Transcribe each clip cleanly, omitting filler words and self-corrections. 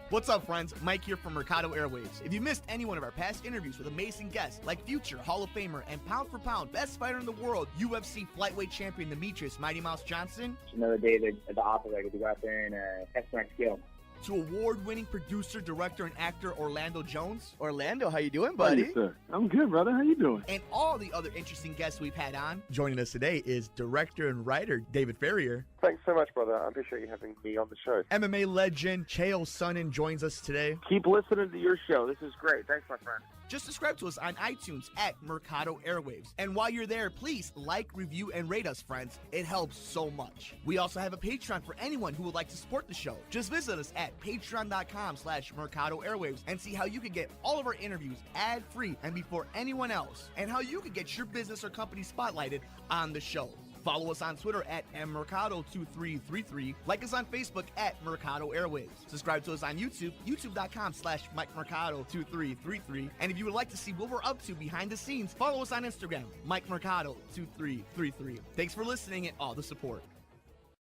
What's up, friends? Mike here from Mercado Airwaves. If you missed any one of our past interviews with amazing guests like future Hall of Famer and pound for pound best fighter in the world, UFC flyweight champion Demetrius Mighty Mouse Johnson, another day at the office, I get to go out there and test my skill. to award-winning producer, director, and actor Orlando Jones, Orlando, how you doing, buddy? Hey, sir. I'm good, brother. How you doing? and all the other interesting guests we've had on. Joining us today is director and writer David Ferrier. Thanks so much, brother. I appreciate you having me on the show. MMA legend Chael Sonnen joins us today. Keep listening to your show. This is great. Thanks, my friend. Just subscribe to us on iTunes at Mercado Airwaves. And while you're there, please like, review, and rate us, friends. It helps so much. We also have a Patreon for anyone who would like to support the show. Just visit us at patreon.com/Mercado Airwaves and see how you can get all of our interviews ad-free and before anyone else, and how you can get your business or company spotlighted on the show. Follow us on Twitter at mmercado2333. Like us on Facebook at Mercado Airwaves. Subscribe to us on YouTube, youtube.com/MikeMercado2333. And if you would like to see what we're up to behind the scenes, follow us on Instagram, MikeMercado2333. Thanks for listening and all the support.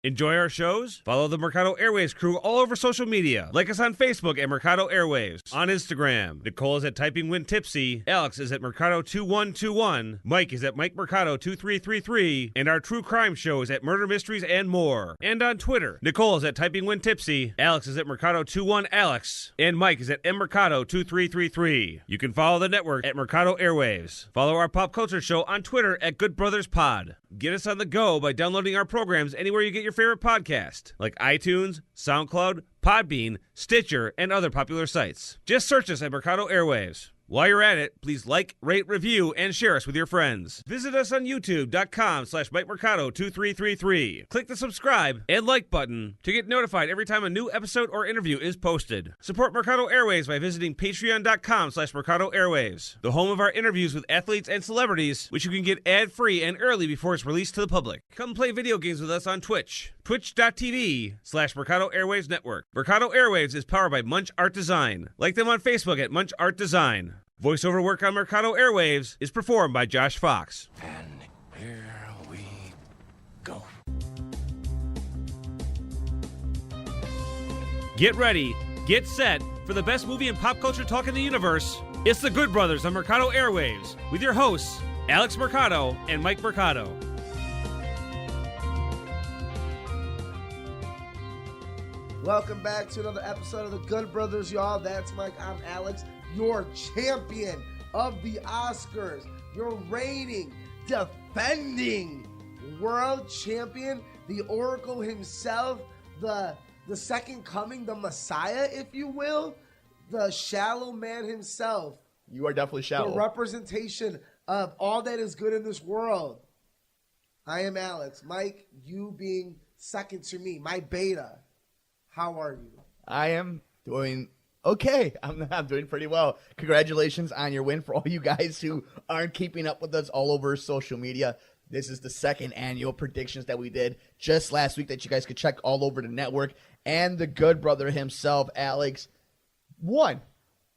Enjoy our shows? Follow the Mercado Airwaves crew all over social media. Like us on Facebook at Mercado Airwaves. On Instagram, Nicole is at Typing When Tipsy. Alex is at Mercado2121. Mike is at Mike Mercado2333. And our true crime show is at Murder Mysteries and More. And on Twitter, Nicole is at Typing When Tipsy. Alex is at Mercado21Alex. And Mike is at MMercado2333. You can follow the network at Mercado Airwaves. Follow our pop culture show on Twitter at Good Brothers Pod. Get us on the go by downloading our programs anywhere you get your favorite podcast, like iTunes, SoundCloud, Podbean, Stitcher, and other popular sites. Just search us at Mercado Airwaves. While you're at it, please like, rate, review, and share us with your friends. Visit us on youtube.com/MikeMercado2333. Click the subscribe and like button to get notified every time a new episode or interview is posted. Support Mercado Airwaves by visiting patreon.com/Mercado Airwaves, the home of our interviews with athletes and celebrities, which you can get ad-free and early before it's released to the public. Come play video games with us on Twitch. Twitch.tv/Mercado Airwaves Network. Mercado Airwaves is powered by Munch Art Design. Like them on Facebook at Munch Art Design. Voiceover work on Mercado Airwaves is performed by Josh Fox. And here we go. Get ready, get set for the best movie and pop culture talk in the universe. It's The Good Brothers on Mercado Airwaves with your hosts, Alex Mercado and Mike Mercado. Welcome back to another episode of The Good Brothers, y'all. That's Mike. I'm Alex, your champion of the Oscars, your reigning, defending world champion, the Oracle himself, the second coming, the Messiah, if you will, the shallow man himself. You are definitely shallow. The representation of all that is good in this world. I am Alex. Mike, you being second to me, my beta. How are you? I am doing okay. I'm doing pretty well. Congratulations on your win. For all you guys who aren't keeping up with us all over social media, this is the second annual predictions that we did just last week that you guys could check all over the network. And the good brother himself, Alex, won.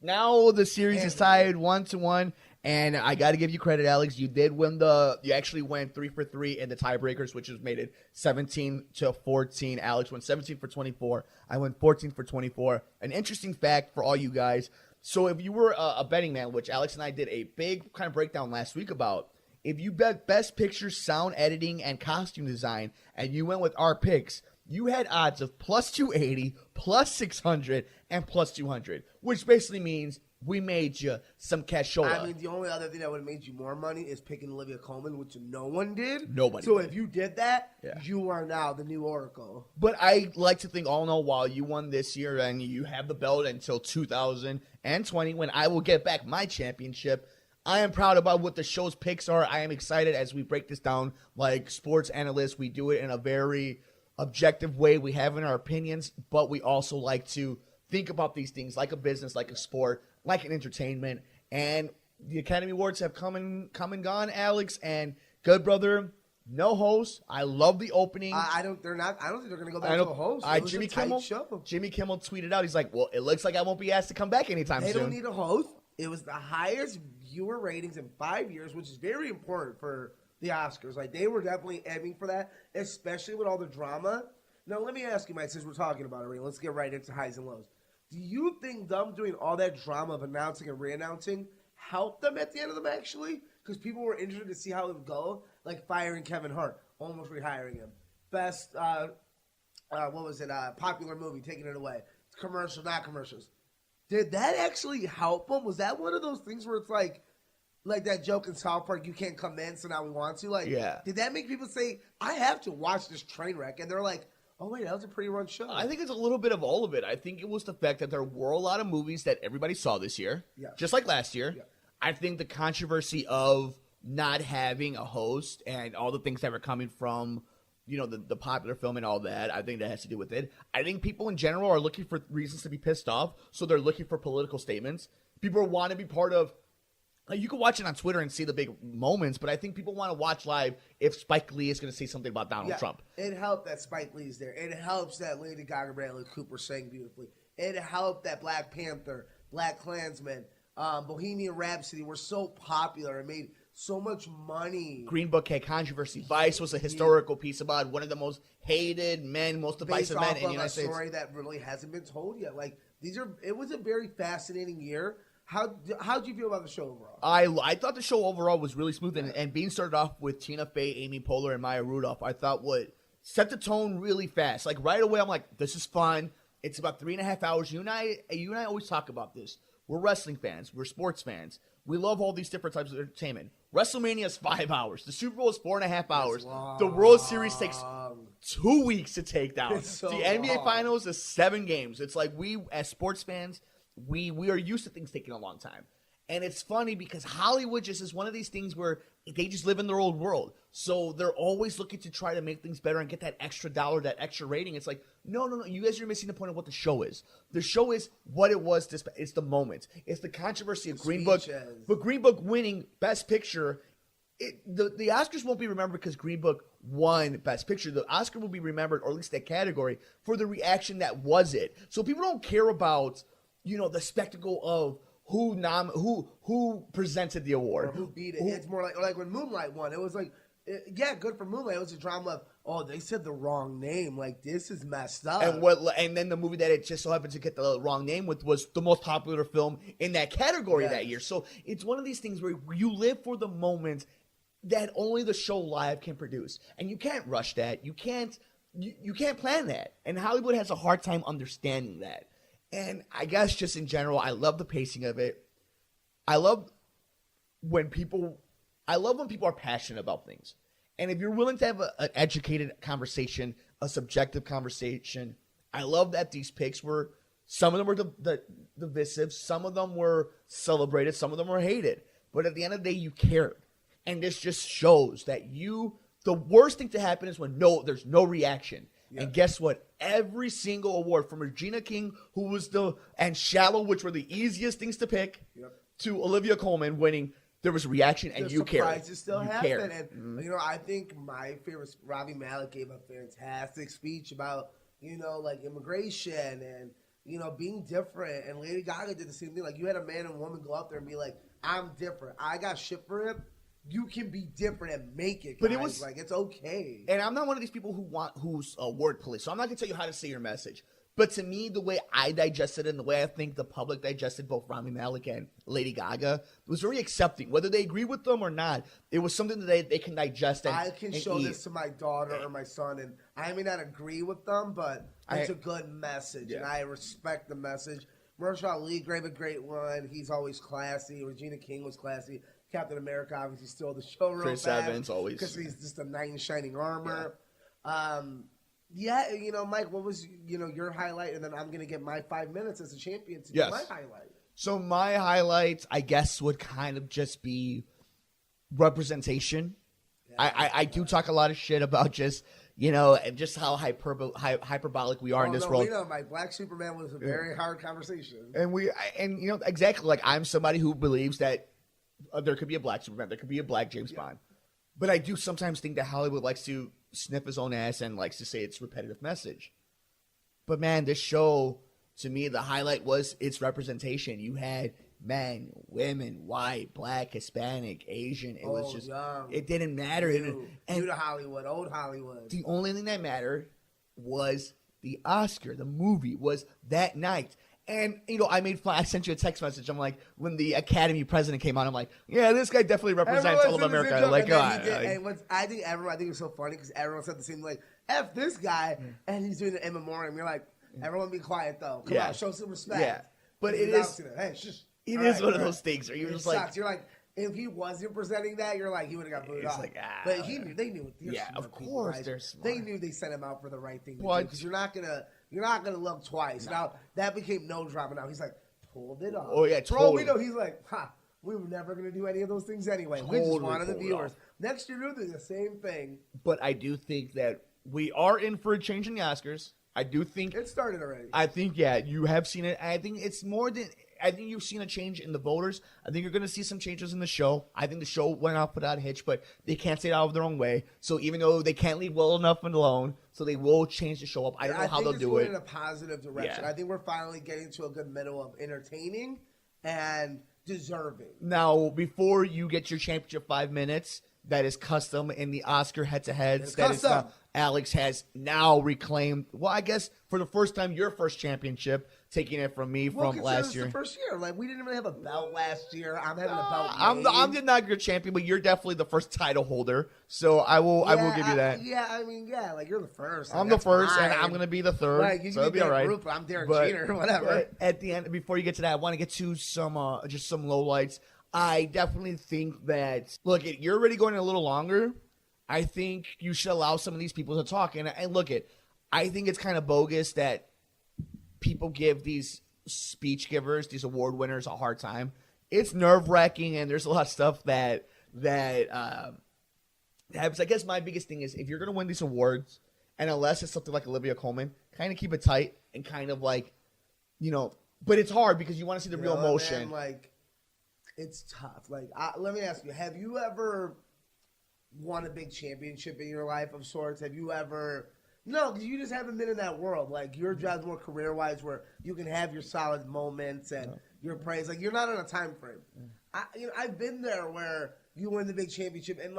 Now the series is tied 1-1. And I got to give you credit, Alex. You did win you actually went 3 for 3 in the tiebreakers, which has made it 17-14. Alex went 17 for 24. I went 14 for 24. An interesting fact for all you guys. So if you were a betting man, which Alex and I did a big kind of breakdown last week about, if you bet best picture, sound editing, and costume design, and you went with our picks, you had odds of plus 280, plus 600, and plus 200, which basically means we made you some cashola. I mean, the only other thing that would have made you more money is picking Olivia Colman, which no one did. Nobody So did. if you did that, you are now the new Oracle. But I like to think, all in all, while you won this year and you have the belt until 2020, when I will get back my championship, I am proud about what the show's picks are. I am excited as we break this down like sports analysts. We do it in a very objective way. We have in our opinions, but we also like to think about these things like a business, like a sport, like an entertainment. And the Academy Awards have come and gone, Alex, and good brother, no host. I love the opening. I don't think they're gonna go back to a host. It was Jimmy a tight Kimmel. show. Jimmy Kimmel tweeted out. He's like, "Well, it looks like I won't be asked to come back anytime They soon." don't need a host. It was the highest viewer ratings in 5 years, which is very important for the Oscars. Like, they were definitely aiming for that, especially with all the drama. Now, let me ask you, Mike, since we're talking about it, let's get right into highs and lows. Do you think them doing all that drama of announcing and re-announcing helped them at the end of them actually? Because people were interested to see how it would go, like firing Kevin Hart, almost rehiring him. Best, popular movie, taking it away. Commercial, not commercials. Did that actually help them? Was that one of those things where it's like that joke in South Park, you can't come in, so now we want to? Like, yeah. Did that make people say, I have to watch this train wreck? And they're like, oh, wait, that was a pretty run show. I think it's a little bit of all of it. I think it was the fact that there were a lot of movies that everybody saw this year, just like last year. Yeah. I think the controversy of not having a host and all the things that were coming from, the popular film and all that, I think that has to do with it. I think people in general are looking for reasons to be pissed off, so they're looking for political statements. People want to be part of. You can watch it on Twitter and see the big moments, but I think people want to watch live if Spike Lee is going to say something about Donald Trump. It helped that Spike Lee's there. It helps that Lady Gaga and Bradley Cooper sang beautifully. It helped that Black Panther, Black Klansman, Bohemian Rhapsody were so popular and made so much money. Green Book had controversy. Vice was a historical piece about one of the most hated men, most divisive men in the United States. Based off of a story that really hasn't been told yet. It was a very fascinating year. How'd you feel about the show overall? I thought the show overall was really smooth, and being started off with Tina Fey, Amy Poehler, and Maya Rudolph, I thought would set the tone really fast. Like right away, I'm like, this is fun. It's about 3.5 hours. You and I always talk about this. We're wrestling fans. We're sports fans. We love all these different types of entertainment. WrestleMania is 5 hours. The Super Bowl is 4.5 hours. The World Series takes 2 weeks to take down. So the NBA Finals is 7 games. It's like we, as sports fans, we are used to things taking a long time. And it's funny because Hollywood just is one of these things where they just live in their old world. So they're always looking to try to make things better and get that extra dollar, that extra rating. It's like, no. You guys are missing the point of what the show is. The show is what it was. It's the moment. It's the controversy of Green Book. But Green Book winning Best Picture, the Oscars won't be remembered because Green Book won Best Picture. The Oscar will be remembered, or at least that category, for the reaction that was it. So people don't care about the spectacle of who presented the award, or who beat it. It's more like when Moonlight won. It was like, good for Moonlight. It was a drama of, they said the wrong name. Like, this is messed up. And then the movie that it just so happened to get the wrong name with was the most popular film in that category that year. So it's one of these things where you live for the moment that only the show live can produce, and you can't rush that. You can't plan that, and Hollywood has a hard time understanding that. And I guess just in general, I love the pacing of it. I love when people are passionate about things. And if you're willing to have an educated conversation, a subjective conversation, I love that these picks were, some of them were divisive, some of them were celebrated, some of them were hated. But at the end of the day, you cared. And this just shows that the worst thing to happen is when there's no reaction. Yeah. And guess what? Every single award from Regina King, who was and Shallow, which were the easiest things to pick, to Olivia Colman winning, there was a reaction, and you cared. Surprises still happen. And, I think my favorite, Rami Malek gave a fantastic speech about, immigration and, being different. And Lady Gaga did the same thing. Like, you had a man and woman go out there and be like, I'm different. I got shit for him. You can be different and make it, guys. But it was like, it's okay. And I'm not one of these people who's word police, so I'm not gonna tell you how to say your message. But to me, the way I digested it and the way I think the public digested both Rami Malek and Lady Gaga was very accepting. Whether they agree with them or not, it was something that they can digest and I can show this to my daughter or my son, and I may not agree with them, but it's a good message, and I respect the message. Mahershala Ali gave a great one. He's always classy. Regina King was classy. Captain America obviously stole the show real Chris fast. Evans always. Because he's just a knight in shining armor. Yeah. Mike, what was, your highlight? And then I'm going to get my 5 minutes as a champion to do my highlight. So my highlights, I guess, would kind of just be representation. Yeah, I do talk a lot of shit about just, just how hyperbolic we are in this world. We know, Mike. Black Superman was a very hard conversation. And exactly, like, I'm somebody who believes that there could be a black Superman, there could be a black James Bond. But I do sometimes think that Hollywood likes to sniff his own ass and likes to say it's repetitive message. But man, this show, to me, the highlight was its representation. You had men, women, white, black, Hispanic, Asian. It was just, young, it didn't matter. New to Hollywood, old Hollywood. The only thing that mattered was the Oscar. The movie was that night. And, I sent you a text message. I'm like, when the Academy president came on, I'm like, yeah, this guy definitely represents all of America. I think it was so funny because everyone said the same, like, F this guy, and he's doing the in memoriam. You're like, everyone be quiet, though. Come on, show some respect. Yeah. But it is one of those things where you're just like. You're like, if he wasn't presenting that, you're like, he would have got booed off. But they knew. Of course, people, they're smart. They knew they sent him out for the right thing to do because you're not gonna look twice. No. Now that became no drama. Now he's like pulled it off. Oh yeah, for all we know, he's like, we were never gonna do any of those things anyway. We just wanted the viewers. Next year we'll do the same thing. But I do think that we are in for a change in the Oscars. I do think it started already. I think you have seen it. I think it's more than. I think you've seen a change in the voters. I think you're going to see some changes in the show. I think the show went off without a hitch, but they can't stay out of their own way. So even though they can't leave well enough alone, so they will change the show up. I don't know how they'll do it. In a positive direction. Yeah. I think we're finally getting to a good middle of entertaining and deserving. Now, before you get your championship 5 minutes, that is custom in the Oscar head-to-heads. That is Alex has now reclaimed. Well, I guess for the first time, your first championship, taking it from me from last year. The first year, like we didn't even have a belt last year. I'm having a belt. I'm the inaugural champion, but you're definitely the first title holder. So I will give you that. Like you're the first. I'm the first, and I'm gonna be the third. Like, you so it'll be all right. Group, I'm Derek Jeter, whatever. But at the end, before you get to that, I want to get to some lowlights. I definitely think that you're already going a little longer. I think you should allow some of these people to talk. And I think it's kind of bogus that people give these speech givers, these award winners, a hard time. It's nerve-wracking, and there's a lot of stuff that happens. I guess my biggest thing is if you're going to win these awards, and unless it's something like Olivia Colman, kind of keep it tight and kind of but it's hard because you want to see the real emotion. Man, it's tough. Let me ask you, have you ever won a big championship in your life of sorts? Have you ever... No, because you just haven't been in that world. Your job's more career-wise where you can have your solid moments and your praise. You're not on a time frame. I've been there where you win the big championship and,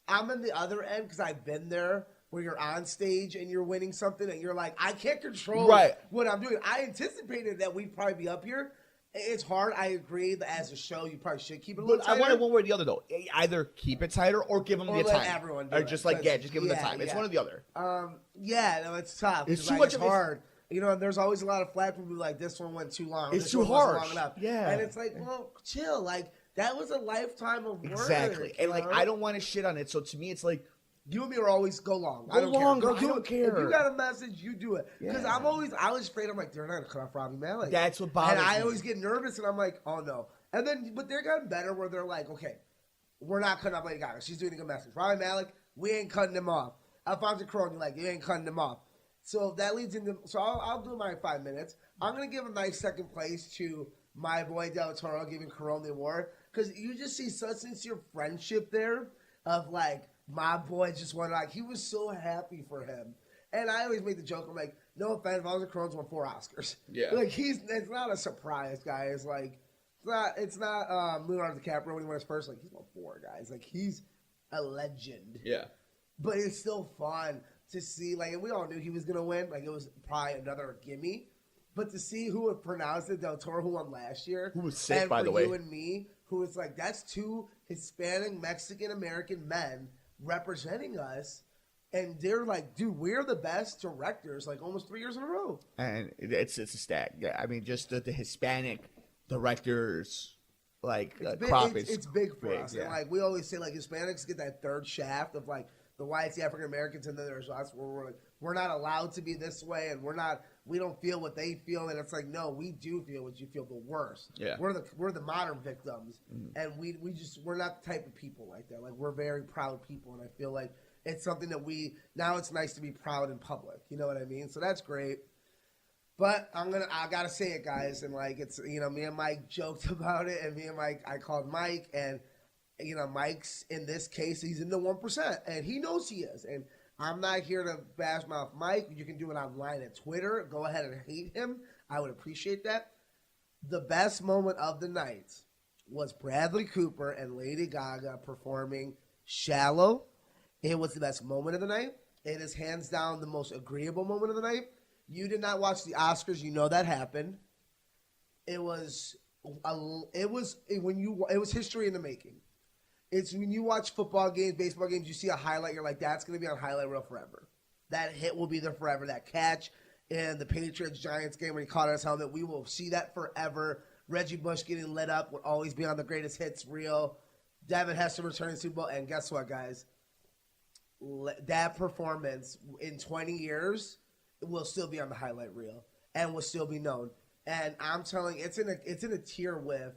I'm on the other end because I've been there where you're on stage and you're winning something and you're like, I can't control what I'm doing. I anticipated that we'd probably be up here. It's hard. I agree that as a show, you probably should keep it a little tighter. I want it one way or the other, though. Either keep it tighter or give them the time. Everyone do or just just give them the time. It's one or the other. It's tough. It's too much. It's hard. There's always a lot of flack when people this one went too long. It's too harsh. Long enough. Yeah. And it's well, chill. That was a lifetime of work. Exactly. And I don't want to shit on it. So to me, it's you and me are always go long. I don't care. I don't care. If you got a message, you do it. Because I was afraid. I'm they're not going to cut off Robbie, man. That's what bothers me. And I always get nervous, and I'm like, oh, no. And then, but they're getting better where they're okay, we're not cutting off Lady Gaga. She's doing a good message. Robbie Malek, we ain't cutting him off. Alfonso Cuarón, you ain't cutting him off. So that leads into, I'll do my 5 minutes. I'm going to give a nice second place to my boy Del Toro giving Cuarón the award. Because you just see such sincere friendship there of my boy just won. He was so happy for him. And I always make the joke, I'm no offense, Alfonso Cuarón's won 4 Oscars. Yeah. It's not a surprise, guys. It's not Leonardo DiCaprio when he won his first. He's won 4, guys. He's a legend. Yeah. But it's still fun to see, and we all knew he was going to win. It was probably another gimme. But to see who would pronounce it, Del Toro, who won last year. Who was sick, by the way. You and me, who was that's 2 Hispanic, Mexican-American men representing us, and they're dude, we're the best directors almost 3 years in a row. And it's a stat. Yeah, I mean, just the Hispanic directors crop is it's big for us. Yeah. And we always say Hispanics get that third shaft of the whites, the African Americans, and then there's us where we're not allowed to be this way, and we don't feel what they feel, and it's no, we do feel what you feel, the worst. Yeah. We're the modern victims, and we're not the type of people like that. We're very proud people, and I feel it's something that now it's nice to be proud in public. You know what I mean? So that's great. But I gotta say it, guys, and it's me and Mike joked about it, and me and Mike, I called Mike, and Mike's in this case, he's in the 1%, and he knows he is, and I'm not here to bash mouth Mike. You can do it online at Twitter. Go ahead and hate him. I would appreciate that. The best moment of the night was Bradley Cooper and Lady Gaga performing Shallow. It was the best moment of the night. It is hands down the most agreeable moment of the night. You did not watch the Oscars. You know that happened. it was history in the making. It's when you watch football games, baseball games, you see a highlight, you're like, that's going to be on highlight reel forever. That hit will be there forever. That catch in the Patriots-Giants game when he caught on his helmet, we will see that forever. Reggie Bush getting lit up will always be on the greatest hits reel. Devin Hester returning to Super Bowl. And guess what, guys? That performance in 20 years will still be on the highlight reel and will still be known. And I'm telling you, it's in a tier with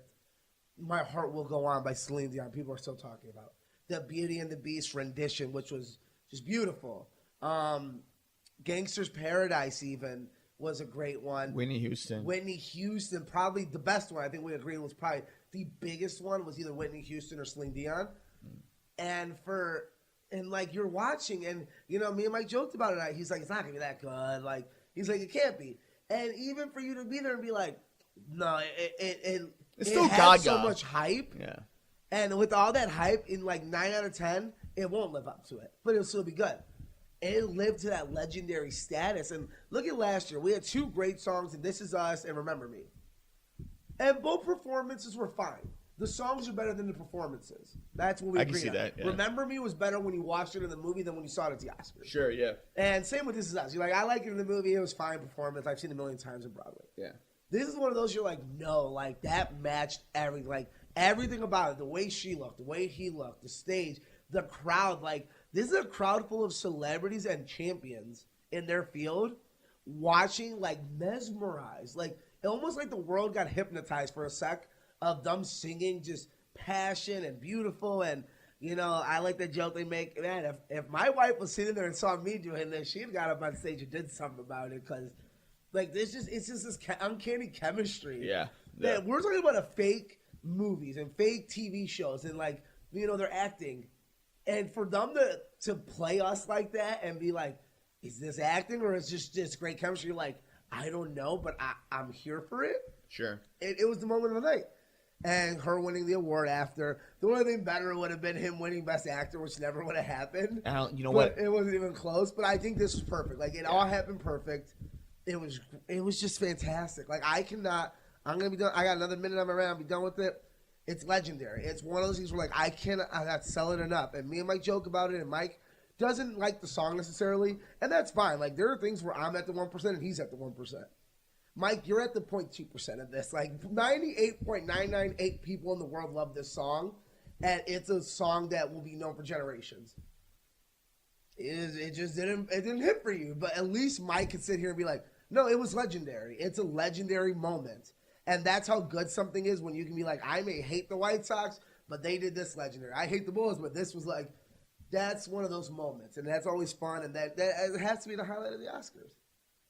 My Heart Will Go On by Celine Dion. People are still talking about the Beauty and the Beast rendition, which was just beautiful. Gangster's Paradise even was a great one. Whitney Houston, probably the best one. I think we agree was probably the biggest one was either Whitney Houston or Celine Dion. And like you're watching, and me and Mike joked about it. He's like, it's not gonna be that good. Like he's like, it can't be. And even for you to be there and be like, no, it's still Gaga. So much hype. Yeah. And with all that hype, in like 9 out of 10, it won't live up to it, but it'll still be good. It lived to that legendary status. And look at last year. We had 2 great songs, and This Is Us and Remember Me. And both performances were fine. The songs are better than the performances. That's what we agree on. I can see that, yeah. Remember Me was better when you watched it in the movie than when you saw it at the Oscars. Sure, yeah. And same with This Is Us. You're like, I like it in the movie. It was fine performance. I've seen it a million times in Broadway. Yeah. This is one of those you're like, no, like that matched everything. Like everything about it. The way she looked, the way he looked, the stage, the crowd. Like this is a crowd full of celebrities and champions in their field watching, like mesmerized. Like almost like the world got hypnotized for a sec of them singing just passion and beautiful. And, I like the joke they make. Man, if my wife was sitting there and saw me doing this, she'd got up on stage and did something about it because, like, it's just this uncanny chemistry. Yeah. That we're talking about fake movies and fake TV shows and, like, they're acting. And for them to play us like that and be like, is this acting or is this just great chemistry? You're like, I don't know, but I'm here for it. Sure. It was the moment of the night. And her winning the award after. The only thing better would have been him winning Best Actor, which never would have happened. What? It wasn't even close. But I think this was perfect. Like, it all happened perfect. It was just fantastic. Like, I'm going to be done. I got another minute on my round. I'll be done with it. It's legendary. It's one of those things where, like, I got to sell it enough. And me and Mike joke about it, and Mike doesn't like the song necessarily. And that's fine. Like, there are things where I'm at the 1% and he's at the 1%. Mike, you're at the 0.2% of this. Like 98.998 people in the world love this song, and it's a song that will be known for generations. It just didn't hit for you, but at least Mike could sit here and be like, no, it was legendary. It's a legendary moment, and that's how good something is when you can be like, I may hate the White Sox, but they did this legendary. I hate the Bulls, but this was like, that's one of those moments, and that's always fun, and that it has to be the highlight of the Oscars.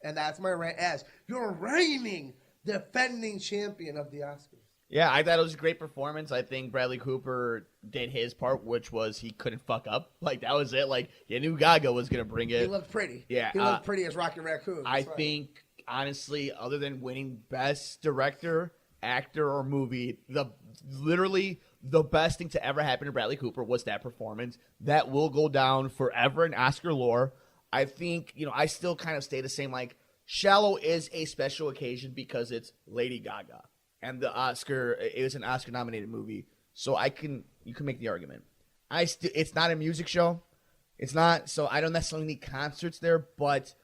And that's my rant as your reigning, defending champion of the Oscars. Yeah, I thought it was a great performance. I think Bradley Cooper did his part, which was he couldn't fuck up. Like, that was it. Like, you knew Gaga was going to bring it. He looked pretty. Yeah. He looked pretty as Rocket Raccoon. I think, honestly, other than winning Best Director, Actor, or Movie, literally the best thing to ever happen to Bradley Cooper was that performance. That will go down forever in Oscar lore. I think, I still kind of stay the same. Like, Shallow is a special occasion because it's Lady Gaga. And it was an Oscar-nominated movie. So you can make the argument. It's not a music show. It's not, so I don't necessarily need concerts there. But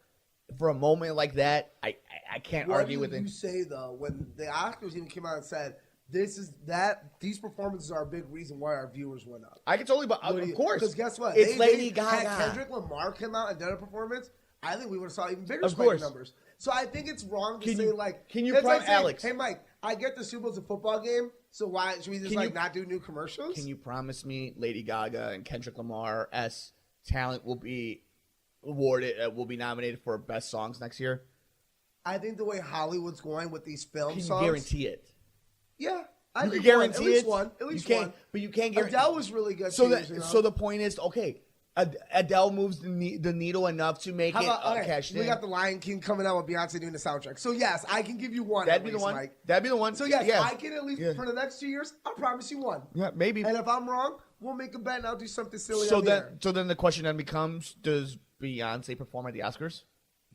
for a moment like that, I can't argue with it. What did you say, though, when the Oscars even came out and said, these performances are a big reason why our viewers went up. I can totally, of course. Because guess what? It's Lady Gaga. Had Kendrick Lamar come out and done a performance, I think we would have saw even bigger spike numbers. So I think it's wrong to say, like... Can you promise, Alex? Hey, Mike, I get the Super Bowl's a football game, so why should we just, not do new commercials? Can you promise me Lady Gaga and Kendrick Lamar's talent will be awarded, will be nominated for Best Songs next year? I think the way Hollywood's going with these film songs... Can you guarantee it? Yeah. I can guarantee it. At least one. But you can't guarantee. Adele was really good. So the point is, okay, Adele moves the needle enough to make cash in. We got the Lion King coming out with Beyonce doing the soundtrack. So yes, I can give you one. That'd be the one. Mike. That'd be the one. So yes, I can at least for the next 2 years. I promise you one. Yeah, maybe. And if I'm wrong, we'll make a bet and I'll do something silly. So then the question then becomes: does Beyonce perform at the Oscars?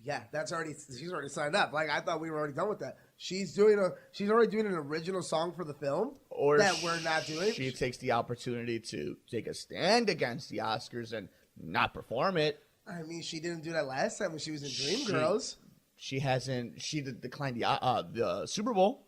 Yeah, she's already signed up. Like, I thought we were already done with that. she's already doing an original song for the film Or that we're not doing. She takes the opportunity to take a stand against the Oscars and not perform it. I mean, she didn't do that last time when she was in Dreamgirls. She hasn't. She declined the Super Bowl.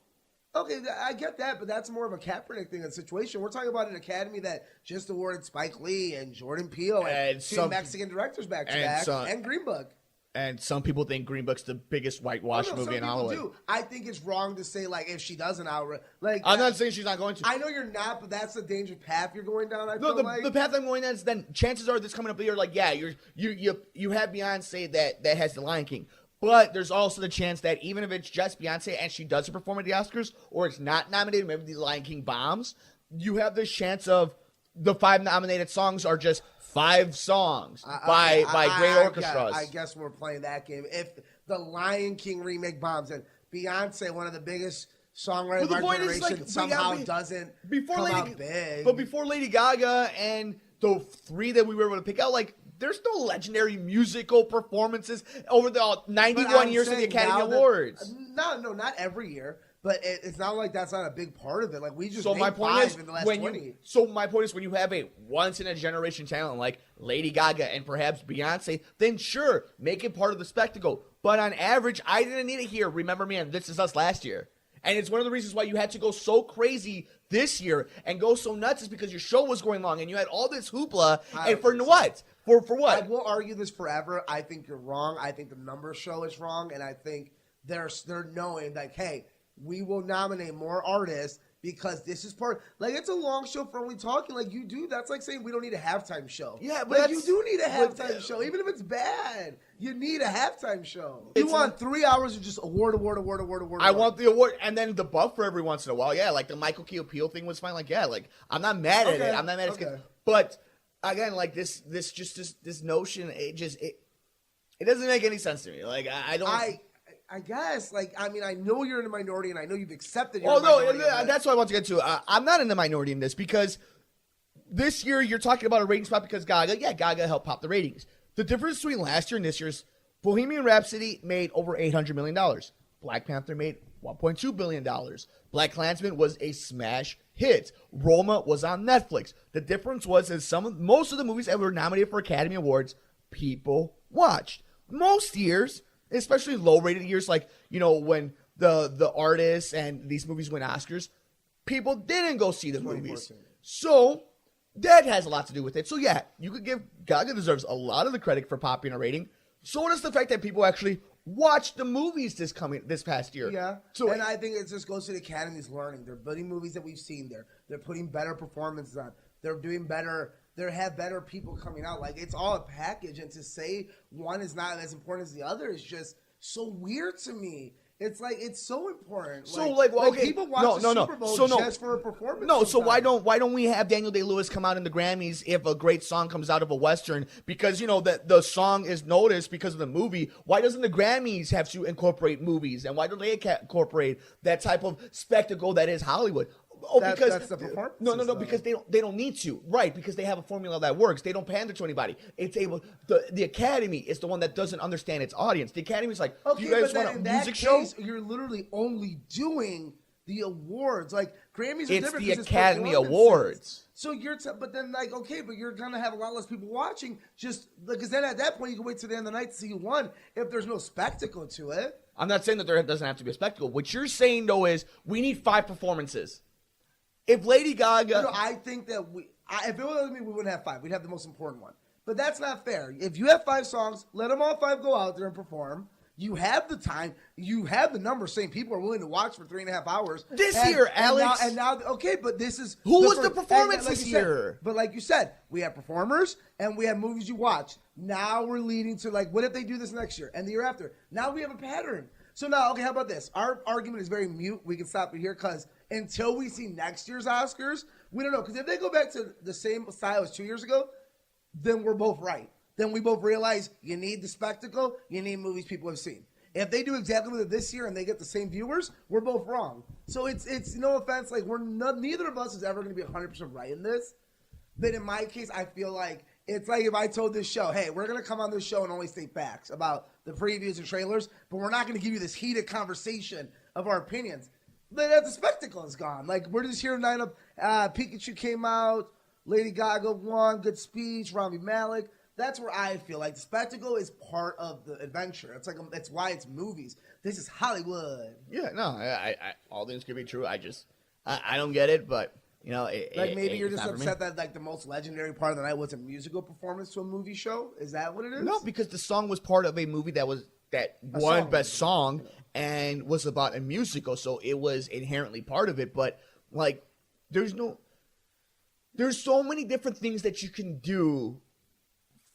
Okay, I get that, but that's more of a Kaepernick thing and situation. We're talking about an academy that just awarded Spike Lee and Jordan Peele and two Mexican directors back to back, and Green Book. And some people think Green Book's the biggest whitewash movie in Hollywood. Do. I think it's wrong to say, like, if she doesn't outright. Like, I'm not saying she's not going to. I know you're not, but that's the dangerous path you're going down. The path I'm going down is then chances are this coming up the year, like, yeah, you have Beyonce that has the Lion King. But there's also the chance that even if it's just Beyonce and she doesn't perform at the Oscars, or it's not nominated, maybe the Lion King bombs, you have this chance of the 5 nominated songs are just 5 songs by great orchestras. I guess we're playing that game. If the Lion King remake bombs and Beyonce, one of the biggest songwriters of our generation, somehow doesn't come out big. But before Lady Gaga and the 3 that we were able to pick out, like, there's no legendary musical performances over the 91 years of the Academy Awards. No, not every year. But it's not like that's not a big part of it. Like, we just so made my point 5 is, in the last 20. So my point is, when you have a once-in-a-generation talent like Lady Gaga and perhaps Beyonce, then sure, make it part of the spectacle. But on average, I didn't need it here. Remember me and This Is Us last year. And it's one of the reasons why you had to go so crazy this year and go so nuts is because your show was going long and you had all this hoopla. And for what? For what? I will argue this forever. I think you're wrong. I think the numbers show is wrong. And I think they're knowing, like, hey, we will nominate more artists because this is part. Like, it's a long show for only talking. Like, you do. That's like saying we don't need a halftime show. Yeah, but like, you do need a halftime show. Even if it's bad, you need a halftime show. You want 3 hours of just award. I want the award and then the buffer every once in a while. Yeah, like the Michael Key appeal thing was fine. Like, yeah, like I'm not mad at it. I'm not mad at it. But again, like this notion, it doesn't make any sense to me. Like, I guess, like, I mean, I know you're in the minority, and I know you've accepted you're in the minority. That's what I want to get to. I'm not in the minority in this, because this year you're talking about a rating spot because Gaga helped pop the ratings. The difference between last year and this year's, Bohemian Rhapsody made over $800 million. Black Panther made $1.2 billion. Black Klansman was a smash hit. Roma was on Netflix. The difference was most of the movies that were nominated for Academy Awards, people watched. Most years, especially low-rated years, like, you know, when the artists and these movies win Oscars, people didn't go see the movies. So that has a lot to do with it. So yeah, you could give Gaga deserves a lot of the credit for popping a rating. So does the fact that people actually watched the movies this past year. Yeah. So, and I think it just goes to the Academy's learning. They're building movies that we've seen there. They're putting better performances on. They're doing better. They have better people coming out. Like, it's all a package. And to say one is not as important as the other is just so weird to me. It's like, it's so important. So okay, people watch the Super Bowl just for a performance. No, so why don't we have Daniel Day-Lewis come out in the Grammys if a great song comes out of a Western? Because, you know, the song is noticed because of the movie. Why doesn't the Grammys have to incorporate movies? And why don't they incorporate that type of spectacle that is Hollywood? Oh, because that's the performance. No, because they don't need to, right? Because they have a formula that works. They don't pander to anybody. The Academy is the one that doesn't understand its audience. The Academy is like, okay, do you guys want a music show? You're literally only doing the awards. Like, Grammys are different. It's the Academy Awards. So but then, like, okay, but you're gonna have a lot less people watching. Just because then at that point you can wait till the end of the night to see who won if there's no spectacle to it. I'm not saying that there doesn't have to be a spectacle. What you're saying though is we need 5 performances. If Lady Gaga... No, I think that if it was me, we wouldn't have 5. We'd have the most important one. But that's not fair. If you have 5 songs, let them all 5 go out there and perform. You have the time. You have the numbers saying people are willing to watch for 3.5 hours. This year, Alex. And now, okay, but this is... Who was the performance this year? But like you said, we have performers and we have movies you watch. Now we're leading to, like, what if they do this next year and the year after? Now we have a pattern. So now, okay, how about this? Our argument is very mute. We can stop it here because until we see next year's Oscars, we don't know. Because if they go back to the same style as 2 years ago, then we're both right. Then we both realize you need the spectacle, you need movies people have seen. If they do exactly what this year and they get the same viewers, we're both wrong. So it's no offense, like neither of us is ever going to be 100% right in this. But in my case, I feel like it's like if I told this show, hey, we're going to come on this show and only state facts about the previews and trailers, but we're not going to give you this heated conversation of our opinions. But the spectacle is gone. Like, we're just hearing Pikachu came out, Lady Gaga won, good speech, Rami Malek. That's where I feel like the spectacle is part of the adventure. It's like it's why it's movies. This is Hollywood. Yeah, no, I all things could be true. I don't get it, but you know, maybe you're just upset that like the most legendary part of the night was a musical performance to a movie show. Is that what it is? No, because the song was part of a movie that won Best Song and was about a musical, so it was inherently part of it. But like, there's so many different things that you can do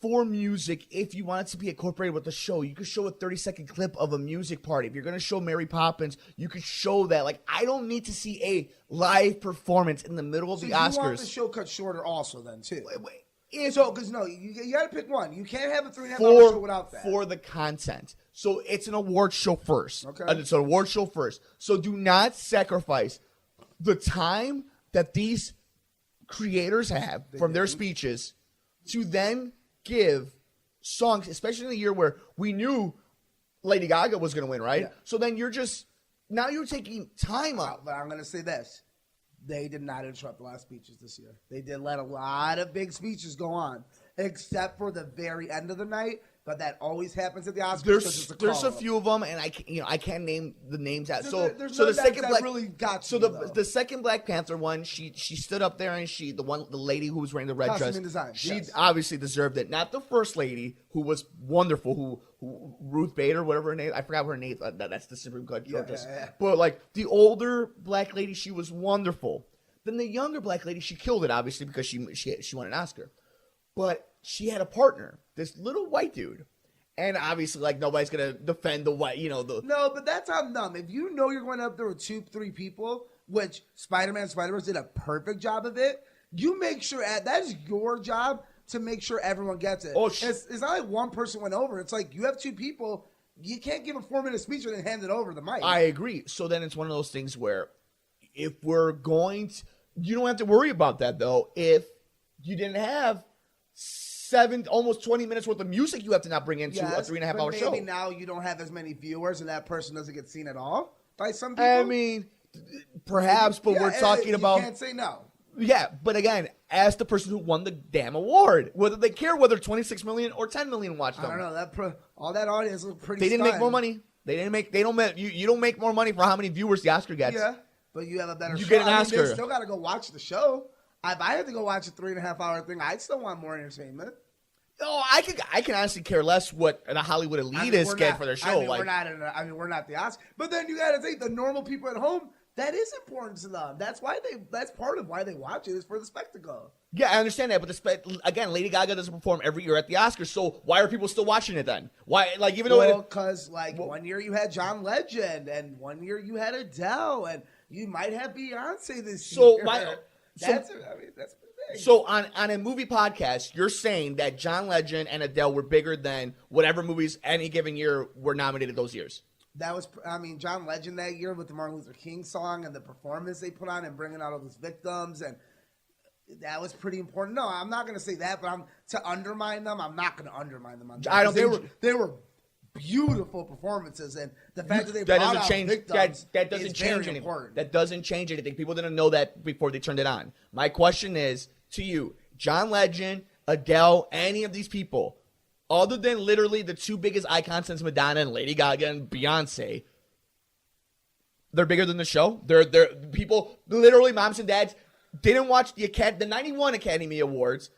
for music. If you want it to be incorporated with the show, you could show a 30-second clip of a music party. If you're going to show Mary Poppins, you could show that. Like, I don't need to see a live performance in the middle of the Oscars. You want the show cut shorter also then, too. Because you got to pick one. You can't have a 3.5-hour show without that. For the content. So it's an award show first. Okay. It's an award show first. So do not sacrifice the time that these creators have from their speeches to then give songs, especially in a year where we knew Lady Gaga was going to win, right? Yeah. So then you're taking time out. But I'm going to say this. They did not interrupt the last speeches this year. They did let a lot of big speeches go on, except for the very end of the night. But that always happens at the Oscars. There's a few of them, and I can't name the names out. So the second Black really got. So the second Black Panther one, she stood up there and the lady who was wearing the red dress, she obviously deserved it. Not the first lady who was wonderful, who Ruth Bader, whatever her name, I forgot her name. That's the Supreme Court judges. Yeah. But like the older Black lady, she was wonderful. Then the younger Black lady, she killed it obviously because she won an Oscar, but she had a partner, this little white dude. And obviously, like, nobody's going to defend the white, No, but that's on them. If you know you're going up there with 2-3 people, which Spider-Verse did a perfect job of it, you make sure, that is your job to make sure everyone gets it. It's not like one person went over. It's like you have 2 people. You can't give a 4-minute speech and then hand it over the mic. I agree. So then it's one of those things where if we're going to, you don't have to worry about that, though, if you didn't have almost 20 minutes worth of music you have to not bring into a 3.5-hour show. Maybe now you don't have as many viewers and that person doesn't get seen at all by some people. I mean, perhaps, but we're talking about. You can't say no. Yeah, but again, ask the person who won the damn award whether they care whether 26 million or 10 million watched them. I don't know. All that audience looked pretty. They didn't make more money. You don't make more money for how many viewers the Oscar gets. Yeah, but you have a better. You get an Oscar. They still got to go watch the show. If I had to go watch a 3.5-hour thing, I'd still want more entertainment. Oh, I can honestly care less what the Hollywood elitists get for their show. We're not the Oscars. But then you got to think the normal people at home. That is important to them. That's part of why they watch it is for the spectacle. Yeah, I understand that, but again, Lady Gaga doesn't perform every year at the Oscars, so why are people still watching it then? Why, like, even though because one year you had John Legend, and one year you had Adele, and you might have Beyonce this year. That's big. So on a movie podcast, you're saying that John Legend and Adele were bigger than whatever movies any given year were nominated those years. That was, John Legend that year with the Martin Luther King song and the performance they put on and bringing out all those victims, and that was pretty important. No, I'm not going to say that, but to undermine them, I'm not going to undermine them on that. I don't think they were beautiful performances, and the fact that they brought out victims that doesn't change anything. Important. That doesn't change anything. People didn't know that before they turned it on. My question is to you, John Legend, Adele, any of these people, other than literally the 2 biggest icons since Madonna and Lady Gaga and Beyonce, they're bigger than the show. They're people, literally moms and dads, didn't watch the 91 Academy Awards.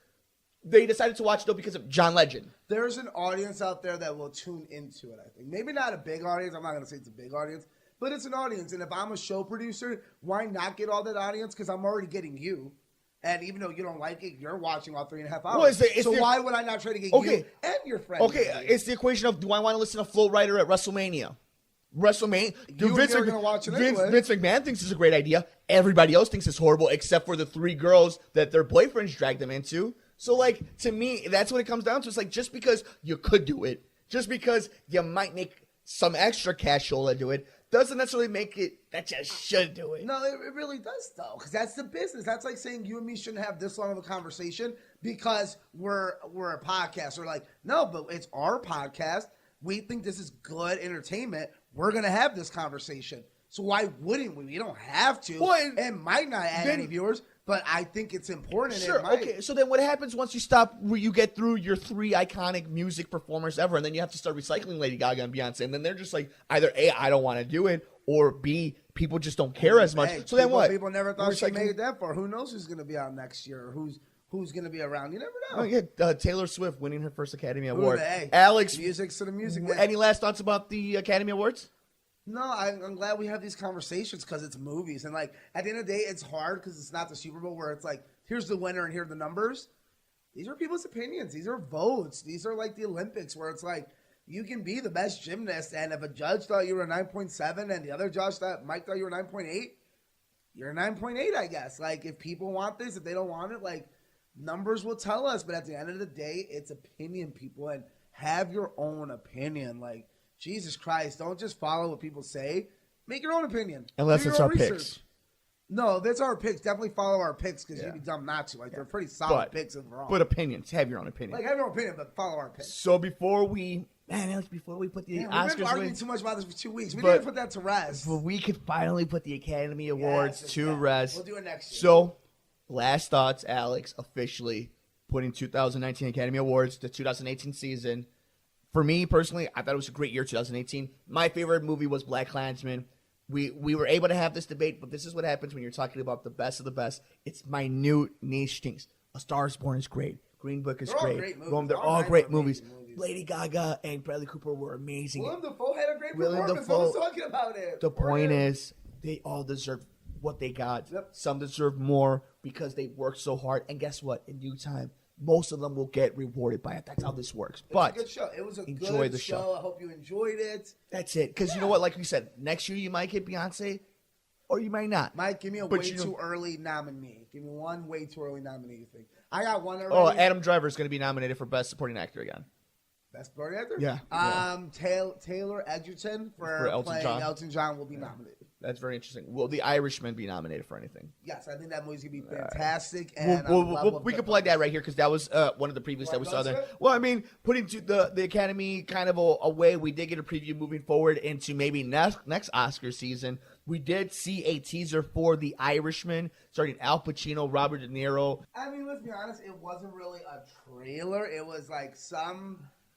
They decided to watch it though because of John Legend. There's an audience out there that will tune into it, I think. Maybe not a big audience. I'm not going to say it's a big audience. But it's an audience. And if I'm a show producer, why not get all that audience? Because I'm already getting you. And even though you don't like it, you're watching all 3.5 hours. Well, why would I not try to get you and your friends? Okay, it's the equation of, do I want to listen to Flow Rider at WrestleMania? Vince McMahon thinks it's a great idea. Everybody else thinks it's horrible, except for the 3 girls that their boyfriends dragged them into. So, like, to me, that's what it comes down to. It's like, just because you could do it, just because you might make some extra cash to do it, doesn't necessarily make it that you should do it. No, it really does, though, because that's the business. That's like saying you and me shouldn't have this long of a conversation because we're a podcast. We're like, no, but it's our podcast. We think this is good entertainment. We're going to have this conversation. So why wouldn't we? We don't have to. Well, it might not add then- any viewers, but I think it's important. Sure, It might. okay. So then what happens once you stop, you get through your 3 iconic music performers ever, and then you have to start recycling Lady Gaga and Beyonce, and then they're just like, either A, I don't want to do it, or B, people just don't care as much. Hey, so then what? People never thought she Recycling- made it that far. Who knows who's going to be out next year, or who's going to be around? You never know. Oh, yeah, Taylor Swift winning her first Academy Award. Hey, Alex, music's to the music. Man. any last thoughts about the Academy Awards? No, I'm glad we have these conversations because it's movies. And, like, at the end of the day, it's hard because it's not the Super Bowl where it's like, here's the winner and here are the numbers. These are people's opinions. These are votes. These are like the Olympics where it's like, you can be the best gymnast, and if a judge thought you were a 9.7 and the other judge Mike thought you were 9.8, you're a 9.8, I guess. Like, if people want this, if they don't want it, like, numbers will tell us. But at the end of the day, it's opinion, people, and have your own opinion. Like, Jesus Christ, don't just follow what people say. Make your own opinion. Unless Do it's your our own picks. No, that's our picks. Definitely follow our picks because you'd be dumb not to. Like, they're pretty solid picks overall. But opinions. Have your own opinion. Like, have your own opinion, but follow our picks. So before we put the We've been Oscars arguing away, too much about this for 2 weeks. We But- need to put that to rest. but we could finally put the Academy Awards Yes, to yeah. rest. We'll do it next year. So, last thoughts, Alex, officially putting 2019 Academy Awards to 2018 season. For me personally, I thought it was a great year, 2018. My favorite movie was Black Klansman. We were able to have this debate, but this is what happens when you're talking about the best of the best. It's minute niche things. A Star is Born is great. Green Book is They're all great. great movies. They're All all nine great are movies. amazing movies. Lady Gaga and Bradley Cooper were amazing. Willem Dafoe had a great Willem performance. Dafoe- I was talking about it. The point is, they all deserve what they got. Yep. Some deserve more because they worked so hard. And guess what? In due time, most of them will get rewarded by it. That's how this works. But It was a good show. It was a enjoy good the show. I hope you enjoyed it. that's it. Because you know what? Like we said, next year you might get Beyonce or you might not. Mike, give me a But way you know- too early nominee. Give me one way too early nominee, you think? I got one already. Oh, Adam Driver is going to be nominated for Best Supporting Actor again. Best supporting actor? Yeah. Taylor Edgerton For Elton playing John. Elton John will be nominated. That's very interesting. Will The Irishman be nominated for anything? Yes, I think that movie's going to be fantastic. And We can plug that right here because that was one of the previews that we saw there. Well, I mean, putting to the Academy kind of away, we did get a preview moving forward into maybe next Oscar season. We did see a teaser for The Irishman starring Al Pacino, Robert De Niro. I mean, let's be honest, it wasn't really a trailer. It was like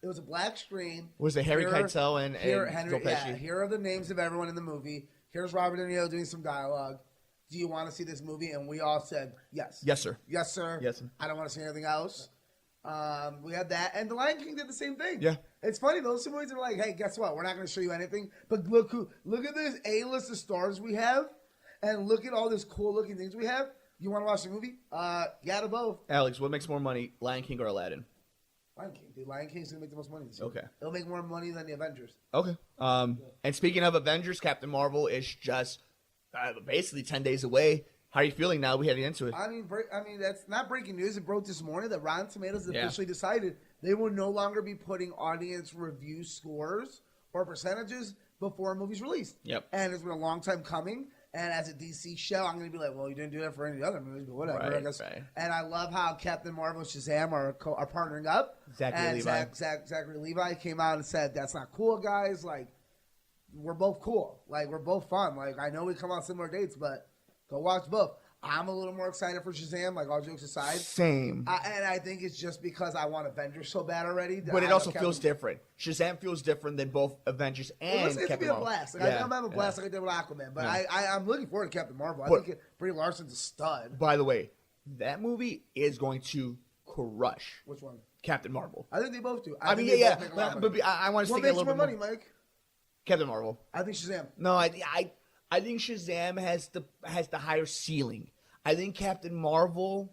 it was a black screen. Was it Harry Keitel and Henry, Joe Pesci? Yeah, here are the names of everyone in the movie. Here's Robert De Niro doing some dialogue. Do you want to see this movie? And we all said yes. Yes, sir. Yes, sir. Yes, sir. I don't want to see anything else. We had that. And The Lion King did the same thing. Yeah. It's funny. Those two movies are like, hey, guess what? We're not going to show you anything. But look at this A-list of stars we have. And look at all this cool-looking things we have. You want to watch the movie? Yeah, to both. Alex, what makes more money, Lion King or Aladdin? Lion King. Dude, Lion King's going to make the most money this year. Okay. It'll make more money than the Avengers. Okay. And speaking of Avengers, Captain Marvel is just basically 10 days away. How are you feeling now? We heading into it. I mean, that's not breaking news. It broke this morning that Rotten Tomatoes has Yeah. officially decided they will no longer be putting audience review scores or percentages before a movie's released. Yep. And it's been a long time coming. And as a DC show, I'm going to be like, well, you didn't do that for any other movies, but whatever. Right, I guess. right. And I love how Captain Marvel and Shazam are partnering up. Zachary Levi. Zachary Levi came out and said, that's not cool, guys. Like, we're both cool. Like, we're both fun. Like, I know we come out similar dates, but go watch both. I'm a little more excited for Shazam, like, all jokes aside. Same. And I think it's just because I want Avengers so bad already. But it also feels different. Shazam feels different than both Avengers and It's going to Captain be a Marvel. blast. Like, Yeah, I think I'm having a blast yeah. like I did with Aquaman. But Yeah. I'm looking forward to Captain Marvel. I But- think Brie Larson's a stud. By the way, that movie is going to crush Which one? Captain Marvel. I think they both do. I mean, think they yeah. both make a lot of But money. I want to What stick it a makes little more bit money, Mike? Captain Marvel. I think Shazam. No, I think Shazam has the higher ceiling. I think Captain Marvel,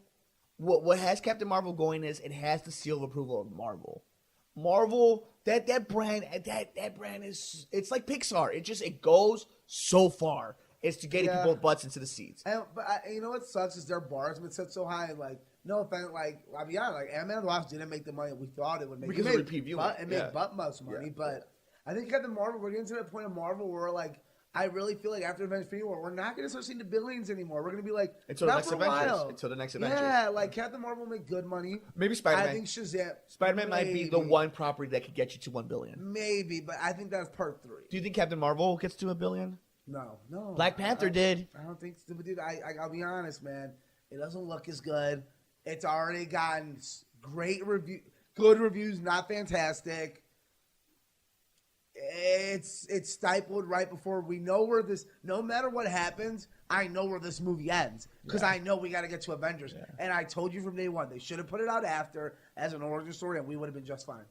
what has Captain Marvel going is it has the seal of approval of Marvel. Marvel, that brand is, it's like Pixar. It goes so far. It's to getting Yeah. people's butts into the seats. You know what sucks is their bar has been set so high. Like, no offense, like, I'll be honest, like, Ant-Man and the Wasp didn't make the money we thought it would make. Because it of made repeat viewing. butt- It Yeah. made butt most money, Yeah. but I think Captain Marvel, we're getting to that point of Marvel where, like, I really feel like after Avengers Infinity War, we're not going to start seeing the billions anymore. We're going to be like, Until the not next for a Avengers. while. Until the next Avengers. Yeah, like, Captain Marvel will make good money. Maybe Spider-Man. I think Shazam. Spider-Man might be the maybe. one property that could get you to $1 billion. Maybe, but I think that's part 3. Do you think Captain Marvel gets to $1 billion? No. Black Panther did. I don't think so, dude. I'll be honest, man. It doesn't look as good. It's already gotten good reviews, not fantastic. It's stifled right before we know where this. No matter what happens, I know where this movie ends because I know we got to get to Avengers. Yeah. And I told you from day one they should have put it out after as an origin story, and we would have been just fine.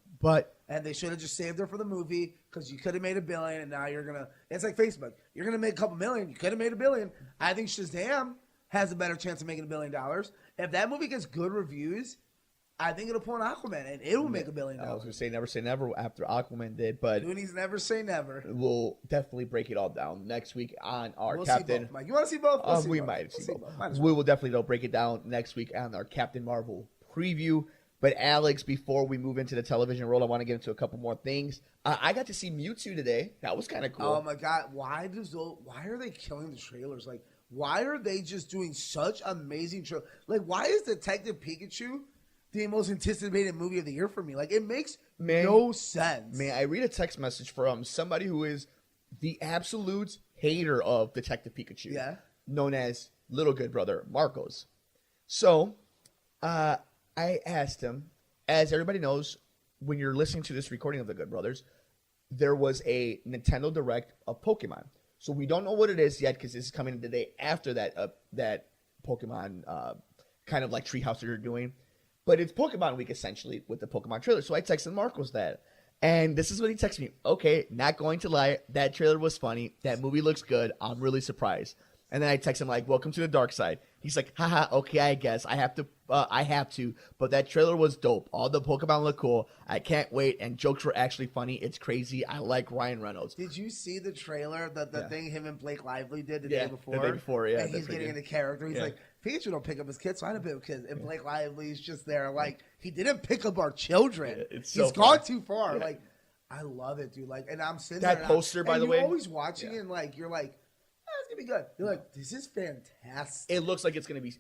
And they should have just saved her for the movie because you could have made $1 billion, and now you're gonna. It's like Facebook. You're gonna make a couple million. You could have made $1 billion. I think Shazam has a better chance of making $1 billion. If that movie gets good reviews, I think it'll pull an Aquaman, and it will make $1 billion. I was going to say never after Aquaman did, but Goonies never say never. We'll definitely break it all down next week on our We'll Captain. See both, Mike. You want to see both? We might see both. We will definitely break it down next week on our Captain Marvel preview. But Alex, before we move into the television world, I want to get into a couple more things. I got to see Mewtwo today. That was kind of cool. Oh my God! Why are they killing the trailers? Like, why are they just doing such amazing trailers? Like, why is Detective Pikachu the most anticipated movie of the year for me? Like, it makes no sense. Man, I read a text message from somebody who is the absolute hater of Detective Pikachu. Yeah. Known as Little Good Brother Marcos. So, I asked him, as everybody knows, when you're listening to this recording of the Good Brothers, there was a Nintendo Direct of Pokemon. So we don't know what it is yet because this is coming the day after that Pokemon kind of like treehouse that you're doing. But it's Pokemon Week, essentially, with the Pokemon trailer. So I texted Marcos that. And this is what he texted me. Okay, not going to lie. That trailer was funny. That movie looks good. I'm really surprised. And then I text him like, welcome to the dark side. He's like, haha, okay, I guess. I have to. But that trailer was dope. All the Pokemon look cool. I can't wait. And jokes were actually funny. It's crazy. I like Ryan Reynolds. Did you see the trailer, the thing him and Blake Lively did the day before? The day before, yeah. And he's getting into character. He's like, Pikachu don't pick up his kids, so I don't pick up kids. And Blake Lively's just there like, he didn't pick up our children. He's gone too far. Like, I love it, dude. Like, and I'm sitting there. That poster, by the way. You're always watching it and like, you're like, it's going to be good. You're like, this is fantastic. It looks like it's going to be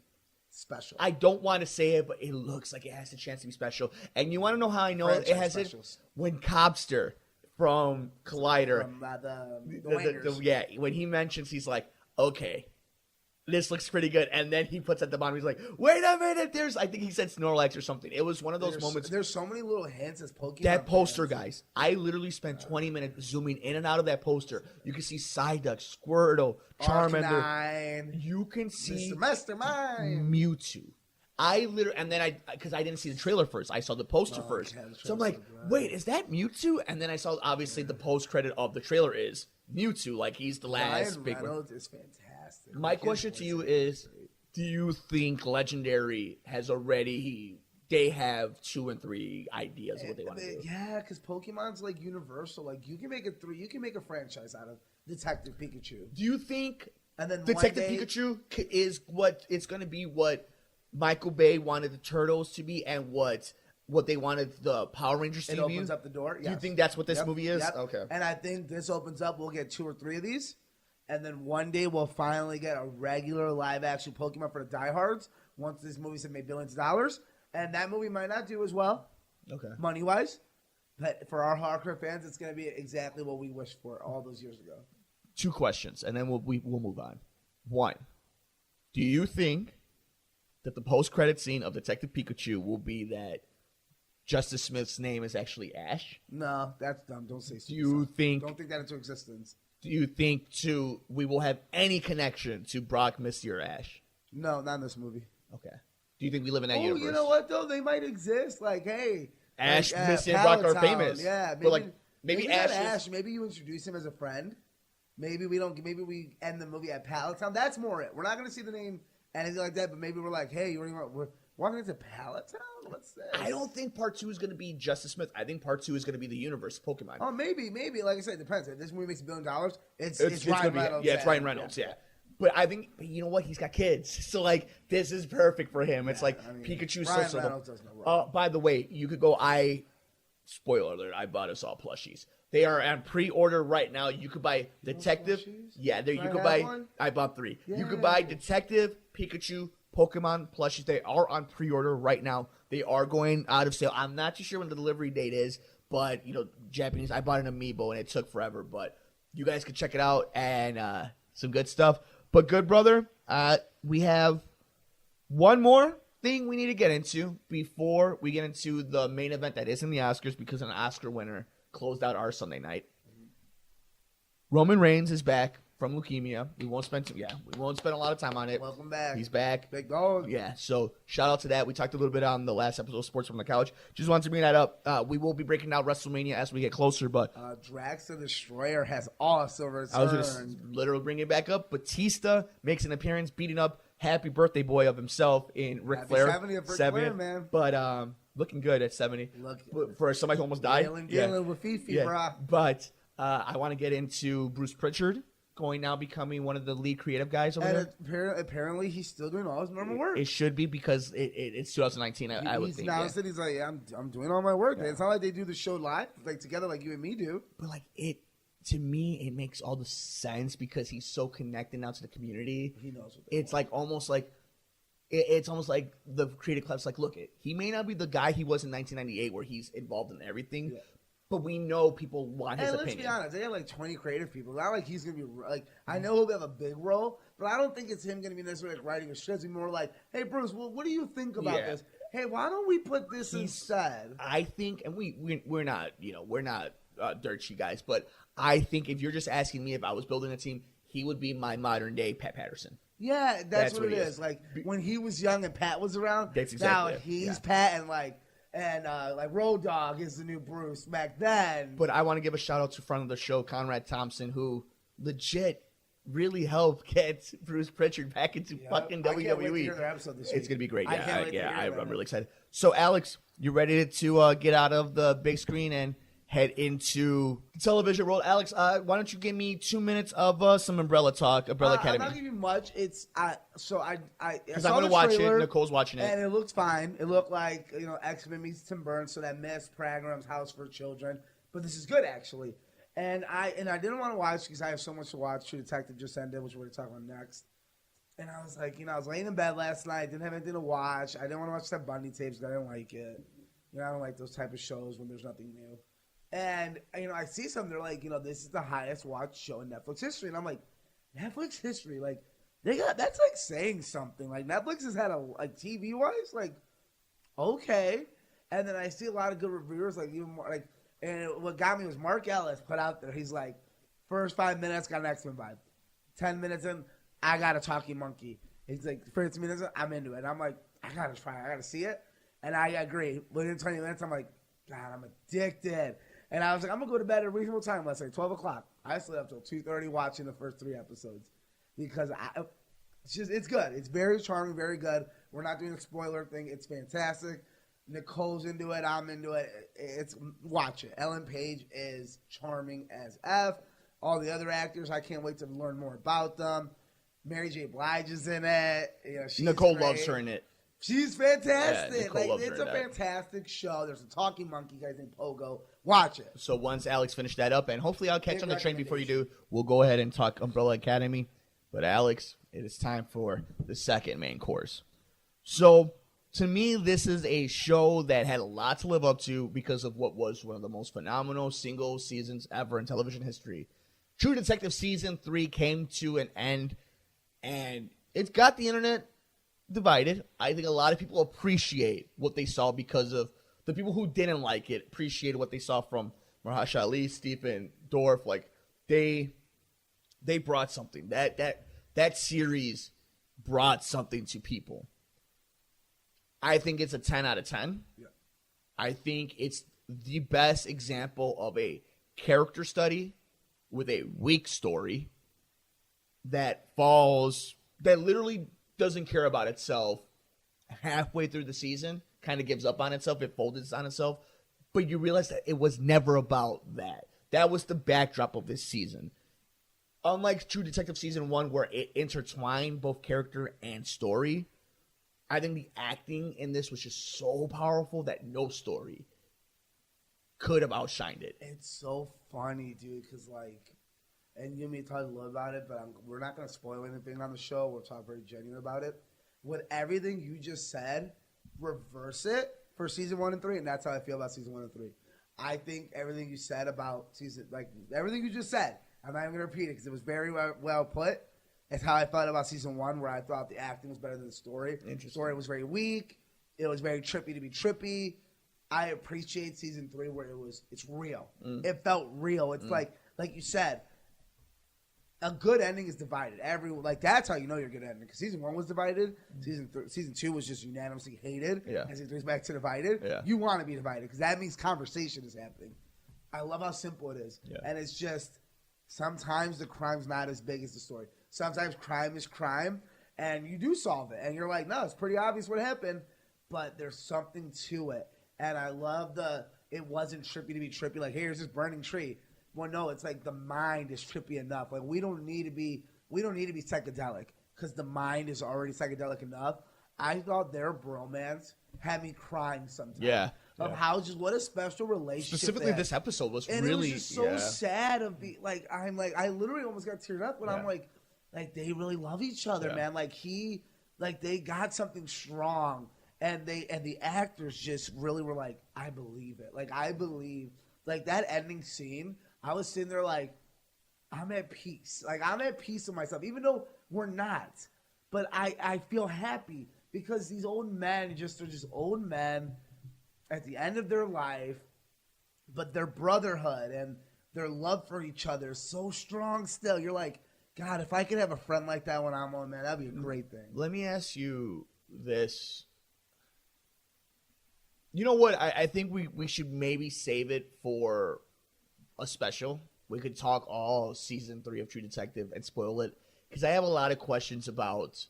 special. I don't want to say it, but it looks like it has a chance to be special. And you want to know how I know it has specials. It? When Cobster from Collider, from the when he mentions, he's like, okay, this looks pretty good. And then he puts at the bottom, he's like, wait a minute, I think he said Snorlax or something. It was one of those moments. There's so many little hints as Pokemon. That poster, guys, I literally spent 20 minutes zooming in and out of that poster. You can see Psyduck, Squirtle, Charmander. Arcanine. You can see Mr. Mastermind. Mewtwo. And then because I didn't see the trailer first, I saw the poster first. So I'm like, wait, is that Mewtwo? And then I saw, obviously, the post credit of the trailer is Mewtwo, like he's the last big one. Reynolds is fantastic. My question to you is, do you think Legendary has already, they have 2 and 3 ideas of what they want to do? Yeah, because Pokemon's like universal. Like you can make a franchise out of Detective Pikachu. Do you think and then Detective Pikachu is what it's going to be what Michael Bay wanted the Turtles to be and what they wanted the Power Rangers to be? It opens up the door. Yes. Do you think that's what this movie is? Yep. Okay. And I think this opens up. We'll get 2 or 3 of these. And then one day we'll finally get a regular live-action Pokemon for the diehards once these movies have made billions of dollars. And that movie might not do as well, money-wise. But for our hardcore fans, it's going to be exactly what we wished for all those years ago. 2 questions, and then we'll move on. 1, do you think that the post-credit scene of Detective Pikachu will be that Justice Smith's name is actually Ash? No, that's dumb. Don't say so. Don't think that into existence. Do you think, we will have any connection to Brock, Misty, or Ash? No, not in this movie. Okay. Do you think we live in that universe? You know what, though? They might exist. Like, hey. Ash, Misty, and Brock are famous. Yeah. Maybe Ash Ash. Maybe you introduce him as a friend. Maybe we end the movie at Pallet Town. That's more it. We're not going to see the name, anything like that, but maybe we're like, hey, we're walking into Pallet Town? What's this? I don't think part 2 is going to be Justice Smith. I think part 2 is going to be the universe of Pokemon. Oh, maybe. Like I said, it depends. If this movie makes $1 billion, it's Ryan Reynolds. Yeah, it's Ryan Reynolds, yeah. But I think, you know what? He's got kids. So, like, this is perfect for him. It's like Pikachu's Ryan Reynolds does no wrong. By the way, you could go, spoiler alert, I bought us all plushies. They are on pre-order right now. You could buy Detective. Yeah, there you could buy. One? I bought 3. Yeah. You could buy Detective, Pikachu, Pokemon plushies. They are on pre-order right now. They are going out of sale. I'm not too sure when the delivery date is, but Japanese. I bought an amiibo and it took forever, but You guys can check it out and some good stuff. But good brother, we have one more thing we need to get into before we get into the main event that isn't the Oscars, because an Oscar winner closed out our Sunday night. Roman Reigns is back from leukemia. We won't spend a lot of time on it. Welcome back. He's back. Big dog. Yeah, so shout out to that. We talked a little bit on the last episode of Sports from the Couch. Just wanted to bring that up. We will be breaking down WrestleMania as we get closer, but Drax the Destroyer has also returned. I was going to literally bring it back up. Batista makes an appearance beating up Happy Birthday Boy of himself in Ric Flair. 70th Ric Flair, man. But looking good at 70. For somebody who almost died. Dealing with Fifi, brah. But I want to get into Bruce Pritchard becoming one of the lead creative guys over there. Apparently, he's still doing all his normal work. It should be, because it's 2019. I would think. Now he's like, I'm doing all my work. Yeah. It's not like they do the show live, like together, like you and me do. But to me, it makes all the sense because he's so connected now to the community. He knows. It's like almost like it's almost like the creative club's like, look, he may not be the guy he was in 1998 where he's involved in everything. Yeah. But we know people want his opinion. Let's be honest, they have like 20 creative people. Not like he's gonna be like. I know he'll have a big role, but I don't think it's him gonna be necessarily like writing a script. It's more like, hey Bruce, well, what do you think about this? Hey, why don't we put this instead? I think, and we're not dirt sheet guys, but I think if you're just asking me if I was building a team, he would be my modern day Pat Patterson. Yeah, that's what it is. Like when he was young and Pat was around. That's exactly now he's Pat and Road Dogg is the new Bruce back then. But I want to give a shout out to friend of the show, Conrad Thompson, who legit really helped get Bruce Pritchard back into fucking WWE. I can't wait to hear their episode this week. It's gonna be great. I'm really excited. it. So Alex, you ready to get out of the big screen and head into the television world? Alex, why don't you give me 2 minutes of some Umbrella talk, Umbrella Academy? I'm not giving you much. It's because I'm going to watch it. Nicole's watching it, and it looked fine. It looked like X-Men meets Tim Burns, so that missed Pragram's House for Children. But this is good actually, and I didn't want to watch because I have so much to watch. True Detective just ended, which we're going to talk about next. And I was like, I was laying in bed last night, didn't have anything to watch. I didn't want to watch that Bundy tapes because I didn't like it. I don't like those type of shows when there's nothing new. And, I see something, they're like, this is the highest watched show in Netflix history. And I'm like, Netflix history? Like, that's like saying something. Like, Netflix has had TV-wise, like, okay. And then I see a lot of good reviewers, like, even more, like, and what got me was Mark Ellis put out there. He's like, first 5 minutes, got an X-Men vibe. 10 minutes in, I got a talking monkey. He's like, 15 minutes in, I'm into it. And I'm like, I got to try it. I got to see it. And I agree. Within 20 minutes, I'm like, God, I'm addicted. And I was like, I'm going to go to bed at a reasonable time. Let's say 12 o'clock. I slept up till 2:30 watching the first 3 episodes. Because it's good. It's very charming, very good. We're not doing a spoiler thing. It's fantastic. Nicole's into it. I'm into it. Watch it. Ellen Page is charming as F. All the other actors, I can't wait to learn more about them. Mary J. Blige is in it. Nicole loves her in it. She's fantastic. It's a fantastic show. There's a talking monkey guy named Pogo. Watch it. So once Alex finished that up, and hopefully I'll catch on the train before you do, we'll go ahead and talk Umbrella Academy. But Alex, it is time for the second main course. So to me, this is a show that had a lot to live up to because of what was one of the most phenomenal single seasons ever in television history. True Detective Season 3 came to an end, and it's got the internet divided. I think a lot of people appreciate what they saw because of the people who didn't like it appreciated what they saw from Mahershala Ali, Stephen Dorff. Like they brought something. That series brought something to people. I think it's a 10 out of 10. Yeah. I think it's the best example of a character study with a weak story that literally doesn't care about itself halfway through the season, kind of gives up on itself, it folds on itself, but you realize that it was never about that. That was the backdrop of this season. Unlike True Detective Season 1, where it intertwined both character and story, I think the acting in this was just so powerful that no story could have outshined it. It's so funny, dude, because, and you and me talked a little about it, but we're not going to spoil anything on the show. We'll talk very genuine about it. With everything you just said, reverse it for Season 1 and 3, and that's how I feel about Season 1 and 3. I think everything you said about everything you just said, I'm not even going to repeat it because it was very well put. It's how I felt about season 1, where I thought the acting was better than the story. The story was very weak. It was very trippy to be trippy. I appreciate season 3 where it's real. It felt real. It's like you said, a good ending is divided. That's how you know you're a good ending. Because season 1 was divided. Season 2 was just unanimously hated. Yeah. And season 3 is back to divided. Yeah. You want to be divided because that means conversation is happening. I love how simple it is. Yeah. And it's just sometimes the crime's not as big as the story. Sometimes crime is crime, and you do solve it. And you're like, no, it's pretty obvious what happened, but there's something to it. And I love it wasn't trippy to be trippy, like, hey, here's this burning tree. Well, no, it's like the mind is trippy enough. Like, we don't need to be psychedelic because the mind is already psychedelic enough. I thought their bromance had me crying sometimes. Yeah. How what a special relationship. Specifically, this episode was and really it was just so sad I literally almost got teared up when I'm like they really love each other, man. They got something strong, and the actors just really were like, I believe it. I believe that ending scene. I was sitting there like, I'm at peace. I'm at peace with myself, even though we're not. But I feel happy because these old men are just old men at the end of their life, but their brotherhood and their love for each other is so strong still. You're like, God, if I could have a friend like that when I'm old, man, that'd be a great thing. Let me ask you this. You know what? I think we should maybe save it for a special. We could talk all season 3 of True Detective and spoil it because I have a lot of questions about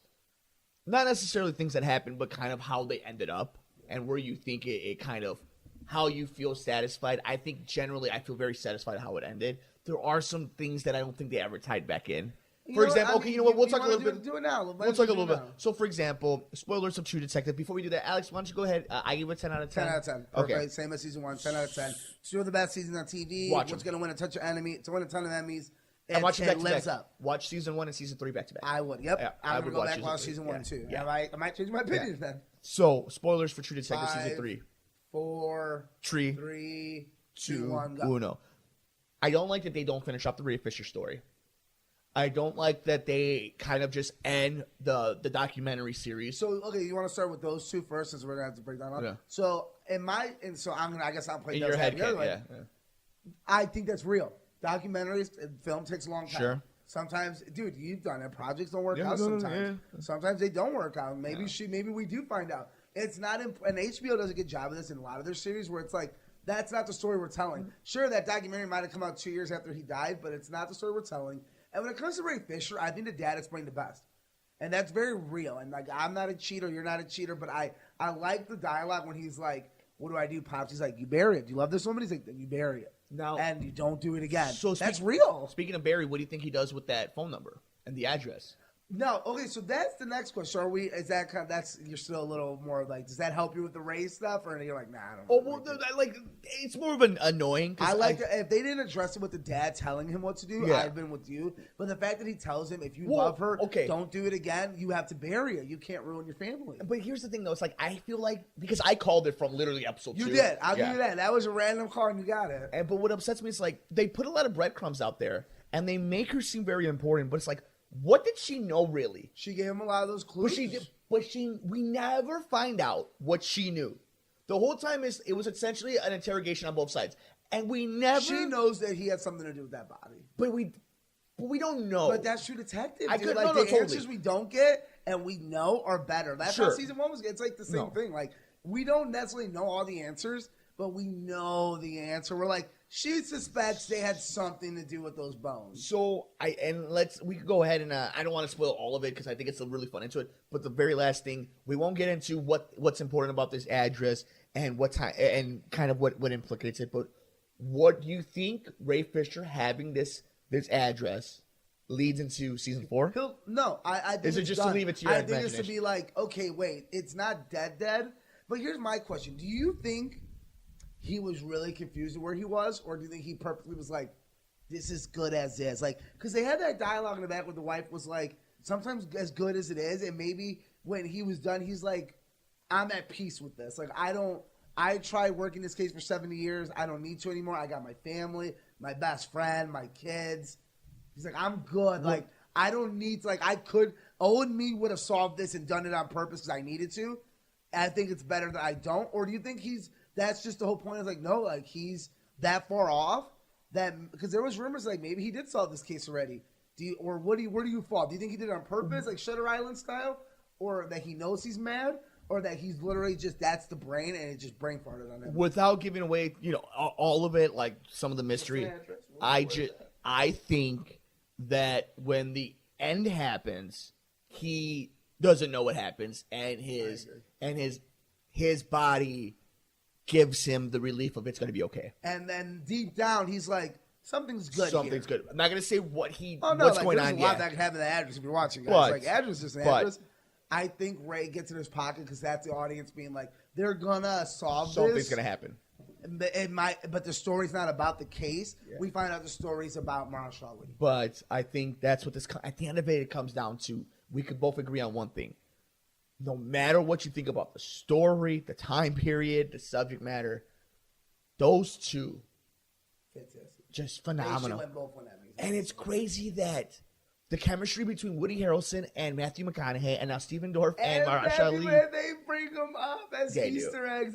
not necessarily things that happened, but kind of how they ended up and where you think it kind of how you feel satisfied. I think generally I feel very satisfied how it ended. There are some things that I don't think they ever tied back in. For example, okay, you know what? We'll talk a little bit. Do it now. We'll talk a little bit. So, for example, spoilers of True Detective. Before we do that, Alex, why don't you go ahead? I give it a 10 out of 10. 10 out of 10. Perfect. Okay. Same as season 1. 10 out of 10. Still the best season on TV. Watch What's going to win a touch of enemy? To win a ton of Emmys. And watch it back to lives back. up. Watch season 1 and season 3 back to back. I would. Yep. Yeah, I'm going to go back season watch 3. season 1 too. Yeah. I might change my opinions then. So, spoilers for True Detective 5, season 3. 4, 3, 2, 1, go. Uno. I don't like that they don't finish off the Ray Fisher story. I don't like that they kind of just end the documentary series. So, okay, you want to start with those two first, since we're gonna have to break down all. Yeah. So, I guess I'll play in those your head, the other way. yeah. I think that's real. Documentaries, film takes a long time. Sure. Sometimes, dude, you've done it. Projects don't work out sometimes. Yeah. Sometimes they don't work out. Maybe we do find out. It's not, and HBO does a good job of this in a lot of their series where it's like, that's not the story we're telling. Sure, that documentary might have come out 2 years after he died, but it's not the story we're telling. And when it comes to Ray Fisher, I think the dad explained the best. And that's very real. And I'm not a cheater, you're not a cheater, but I like the dialogue when he's like, what do I do, Pops? He's like, you bury it. Do you love this woman? He's like, then you bury it. Now, and you don't do it again. So that's real. Speaking of Barry, what do you think he does with that phone number and the address? No, okay, so that's the next question. You're still a little more like, does that help you with the race stuff? Or you're like, nah, I don't know. Oh, well, it's more of an annoying. If they didn't address it with the dad telling him what to do, I've been with you. But the fact that he tells him, if you love her, don't do it again, you have to bury her. You can't ruin your family. But here's the thing, though. It's like, I feel like, because I called it from literally episode 2. You did. I'll give you that. That was a random call and you got it. But what upsets me is, like, they put a lot of breadcrumbs out there, and they make her seem very important, but it's like, what did she know, really? She gave him a lot of those clues. We never find out what she knew. The whole time it was essentially an interrogation on both sides. And we never... She knows that he had something to do with that body. But we don't know. But that's True Detective, dude. Totally. Answers we don't get and we know are better. That's how season 1 was. It's like the same thing. Like, we don't necessarily know all the answers, but we know the answer. We're like, she suspects they had something to do with those bones. So we could go ahead and I don't want to spoil all of it because I think it's really fun into it. But the very last thing, we won't get into what's important about this address and what time and kind of what implicates it. But what do you think Ray Fisher having this address leads into season 4? I think is it just done. To leave it to your imagination? I think it's to be like, okay, wait, it's not dead. But here's my question: do you think he was really confused where he was, or do you think he purposely was like, this is good as is? Like, because they had that dialogue in the back where the wife was like, sometimes as good as it is, and maybe when he was done, he's like, I'm at peace with this. Like, I tried working this case for 70 years. I don't need to anymore. I got my family, my best friend, my kids. He's like, I'm good. Like, I don't need to, like, Owen me would have solved this and done it on purpose because I needed to. I think it's better that I don't. Or do you think that's just the whole point? Is like, no, like, he's that far off that, because there was rumors like maybe he did solve this case already. Where do you fall? Do you think he did it on purpose, like Shutter Island style? Or that he knows he's mad? Or that he's literally just, that's the brain and it just brain farted on him? Without giving away, all of it, like some of the mystery, I think that when the end happens, he doesn't know what happens, and his body gives him the relief of it's going to be okay. And then deep down, he's like, something's good. Something's good. I'm not going to say what's going on there's a lot yet. that can happen in the address if you're watching, guys. Like, address is an address. I think Ray gets in his pocket because that's the audience being like, they're gonna solve this. Something's gonna happen. But the story's not about the case. Yeah. We find out the story's about Marshall Ali. But I think that's what at the end of it comes down to. We could both agree on one thing. No matter what you think about the story, the time period, the subject matter, those two, fantastic, just phenomenal. And it's crazy that the chemistry between Woody Harrelson and Matthew McConaughey and now Stephen Dorff and Marshall Ali. They bring them up as Easter eggs.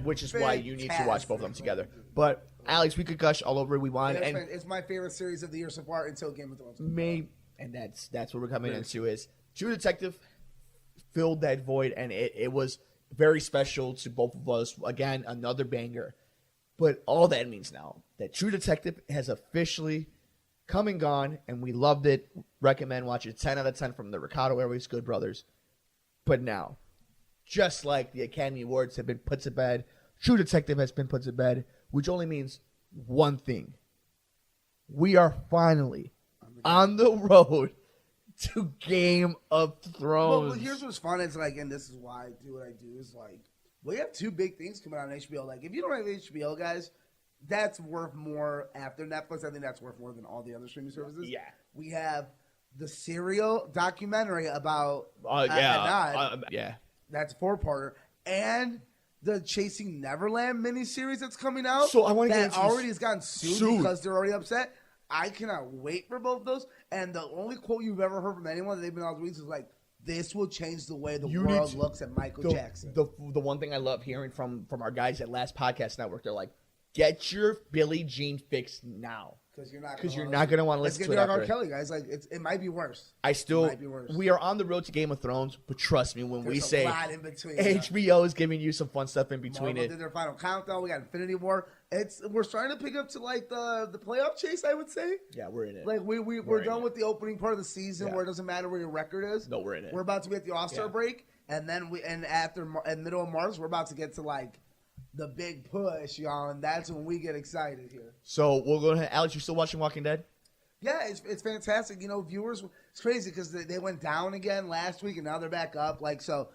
Which is why you need to watch both of them together. But, Alex, we could gush all over we want. And it's my favorite series of the year so far until Game of Thrones. And that's what we're coming into is True Detective filled that void, and it was very special to both of us. Again, another banger. But all that means now that True Detective has officially come and gone, and we loved it. Recommend watching it. 10 out of 10 from the Mercado Airways Good Brothers. But now, just like the Academy Awards have been put to bed, True Detective has been put to bed, which only means one thing. We are finally on the road to Game of Thrones. Well, here's what's fun. It's like, and this is why I do what I do, is like, we have two big things coming out on HBO. Like, if you don't have HBO, guys, that's worth more after Netflix. I think that's worth more than all the other streaming services. Yeah. We have the Serial documentary about yeah. That's a 4-parter. And the Chasing Neverland miniseries that's coming out. So I want to get into already has gotten sued because they're already upset. I cannot wait for both of those. And the only quote you've ever heard from anyone that they've been on the weeks is like, this will change the way the world looks at Michael Jackson. The one thing I love hearing from our guys at Last Podcast Network, they're like, get your Billie Jean fix now. Because you're not going to want to listen to it after. R. Kelly, guys. Like, it might be worse. We are on the road to Game of Thrones, but trust me when we say lot in between, HBO is giving you some fun stuff in between. Marvel did their final countdown. We got Infinity War. We're starting to pick up to like the playoff chase, I would say. Yeah, we're in it. Like we're done with the opening part of the season where it doesn't matter where your record is. No, we're in it. We're about to be at the All-Star break, and then after middle of March, we're about to get to like the big push, y'all, and that's when we get excited here. So we'll go ahead. Alex, you still watching Walking Dead? Yeah, it's fantastic. Viewers, it's crazy because they went down again last week, and now they're back up. Like, so,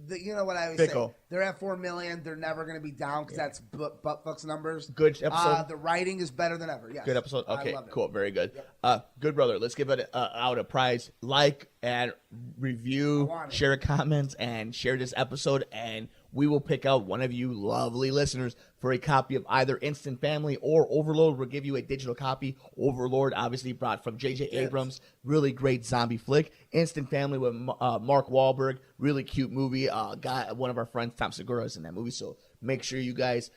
you know what I always say? They're at 4 million. They're never going to be down because that's butt fucks numbers. Good episode. The writing is better than ever. Yes. Good episode. Okay, cool. Very good. Yep. Good brother. Let's give it out a prize. Like and review, share a comment, and share this episode, and we will pick out one of you lovely listeners for a copy of either Instant Family or Overlord. We'll give you a digital copy. Overlord, obviously brought from J.J. Abrams. Really great zombie flick. Instant Family with Mark Wahlberg. Really cute movie. One of our friends, Tom Segura, is in that movie. So make sure you guys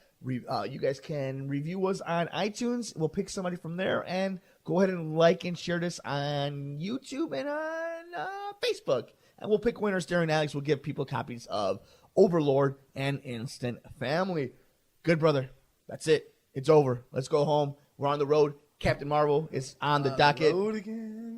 can review us on iTunes. We'll pick somebody from there and go ahead and like and share this on YouTube and on Facebook. And we'll pick winners. Darren Alex will give people copies of Overlord and Instant Family. Good brother. That's it. It's over. Let's go home. We're on the road. Captain Marvel is on the docket.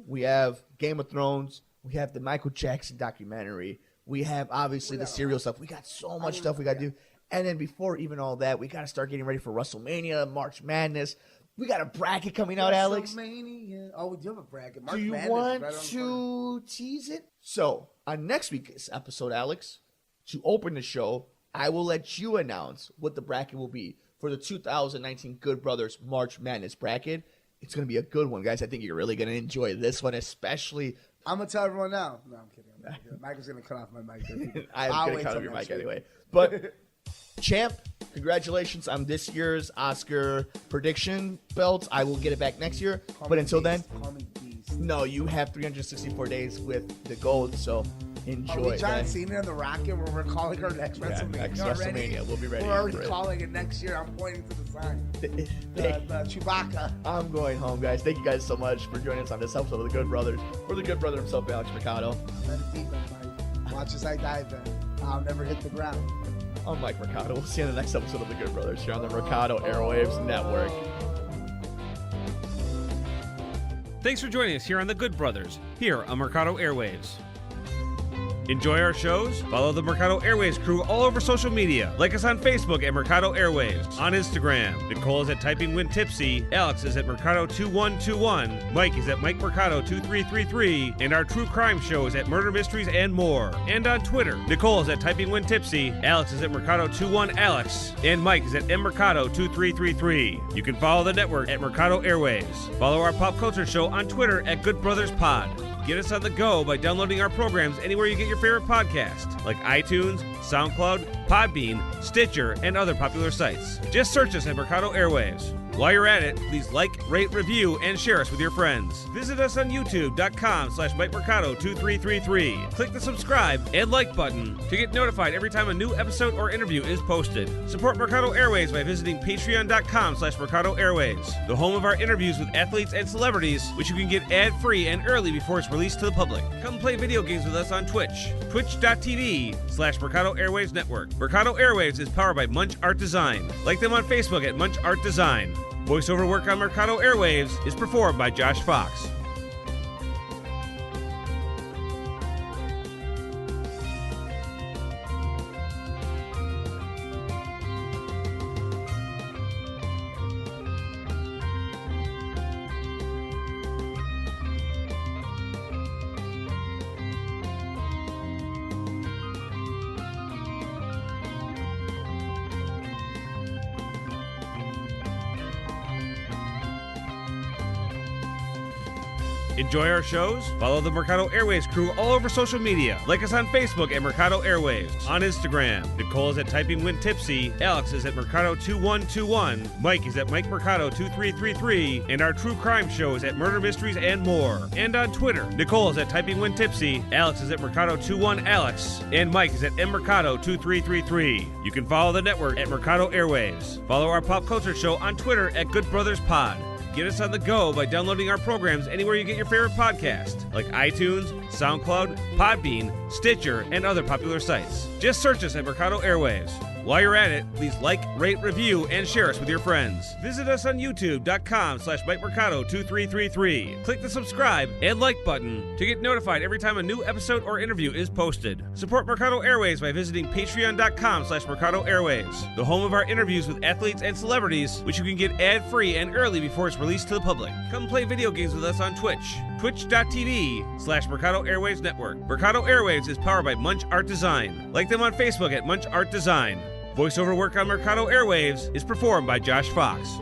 We have Game of Thrones. We have the Michael Jackson documentary. We have obviously the Serial stuff. We got so much stuff we got to do. And then before even all that, we got to start getting ready for WrestleMania, March Madness. We got a bracket coming out, Alex. Oh, we do have a bracket. Do you want to tease it? So, on next week's episode, Alex, to open the show, I will let you announce what the bracket will be for the 2019 Good Brothers March Madness bracket. It's going to be a good one, guys. I think you're really going to enjoy this one, especially. I'm going to tell everyone now. No, I'm kidding. Michael's going to cut off my mic. I'm going to cut off your mic anyway. But, champ, congratulations on this year's Oscar prediction belt. I will get it back next year. But until then, call me Beast. No, you have 364 days with the gold, so enjoy. Are we trying man. to see it in the Rocket where we're calling our next WrestleMania next already? WrestleMania. We'll be ready. We're already for it. calling it next year. I'm pointing to the sign. The Chewbacca. I'm going home, guys. Thank you guys so much for joining us on this episode of The Good Brothers. We're the Good Brother himself, Alex Mercado. Let it deep, everybody. Watch as I dive in. I'll never hit the ground. I'm Mike Mercado. We'll see you in the next episode of The Good Brothers here on the Mercado Airwaves Network. Thanks for joining us here on The Good Brothers, here on Mercado Airwaves. Enjoy our shows? Follow the Mercado Airwaves crew all over social media. Like us on Facebook at Mercado Airwaves. On Instagram, Nicole is at Typing When Tipsy, Alex is at Mercado2121, Mike is at Mike Mercado2333, and our true crime show is at Murder Mysteries and More. And on Twitter, Nicole is at Typing When Tipsy, Alex is at Mercado21Alex, and Mike is at Mercado2333. You can follow the network at Mercado Airwaves. Follow our pop culture show on Twitter at Good Brothers Pod. Get us on the go by downloading our programs anywhere you get your favorite podcast, like iTunes, SoundCloud, Podbean, Stitcher, and other popular sites. Just search us at Mercado Airwaves. While you're at it, please like, rate, review, and share us with your friends. Visit us on youtube.com/MikeMercado2333. Click the subscribe and like button to get notified every time a new episode or interview is posted. Support Mercado Airwaves by visiting patreon.com/Mercado Airwaves, the home of our interviews with athletes and celebrities, which you can get ad-free and early before it's released to the public. Come play video games with us on Twitch, twitch.tv/Mercado Airwaves Network. Mercado Airwaves is powered by Munch Art Design. Like them on Facebook at Munch Art Design. Voiceover work on Mercado Airwaves is performed by Josh Fox. Enjoy our shows? Follow the Mercado Airwaves crew all over social media. Like us on Facebook at Mercado Airwaves. On Instagram, Nicole is at Typing When Tipsy, Alex is at Mercado2121, Mike is at Mike Mercado2333, and our true crime show is at Murder Mysteries and More. And on Twitter, Nicole is at Typing When Tipsy, Alex is at Mercado21Alex, and Mike is at Mercado2333. You can follow the network at Mercado Airwaves. Follow our pop culture show on Twitter at Good Brothers Pod. Get us on the go by downloading our programs anywhere you get your favorite podcast, like iTunes, SoundCloud, Podbean, Stitcher, and other popular sites. Just search us at Mercado Airwaves. While you're at it, please like, rate, review, and share us with your friends. Visit us on youtube.com/MikeMercado2333. Click the subscribe and like button to get notified every time a new episode or interview is posted. Support Mercado Airwaves by visiting patreon.com/Mercado Airwaves, the home of our interviews with athletes and celebrities, which you can get ad-free and early before it's released to the public. Come play video games with us on Twitch, twitch.tv/Mercado Airwaves Network. Mercado Airwaves is powered by Munch Art Design. Like them on Facebook at Munch Art Design. Voiceover work on Mercado Airwaves is performed by Josh Fox.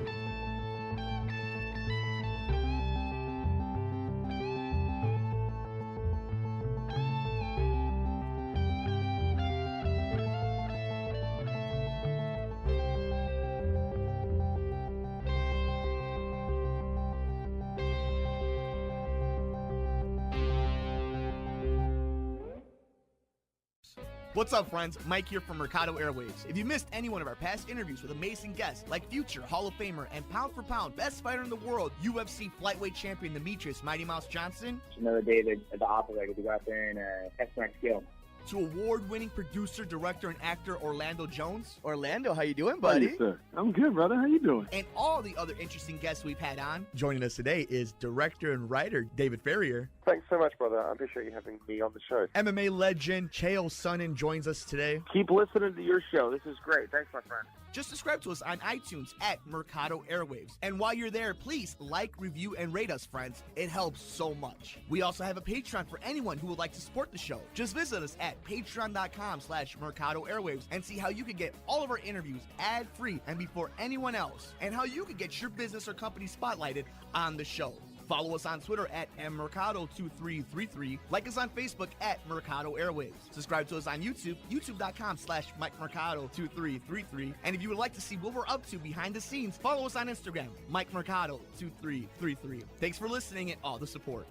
What's up, friends? Mike here from Mercado Airwaves. If you missed any one of our past interviews with amazing guests like future Hall of Famer and pound for pound best fighter in the world, UFC flyweight champion Demetrius Mighty Mouse Johnson, It's another day at the operator to go out there and test my skill. to award-winning producer, director, and actor Orlando Jones, Orlando, how you doing, Hey, buddy? sir. I'm good, brother. How you doing? and all the other interesting guests we've had on. Joining us today is director and writer David Ferrier. Thanks so much, brother. I appreciate you having me on the show. MMA legend Chael Sonnen joins us today. Keep listening to your show. This is great. Thanks, my friend. Just subscribe to us on iTunes at Mercado Airwaves. And while you're there, please like, review, and rate us, friends. It helps so much. We also have a Patreon for anyone who would like to support the show. Just visit us at patreon.com/Mercado Airwaves and see how you can get all of our interviews ad-free and before anyone else, and how you can get your business or company spotlighted on the show. Follow us on Twitter at mmercado2333. Like us on Facebook at Mercado Airwaves. Subscribe to us on YouTube, youtube.com/MikeMercado2333. And if you would like to see what we're up to behind the scenes, follow us on Instagram, MikeMercado2333. Thanks for listening and all the support.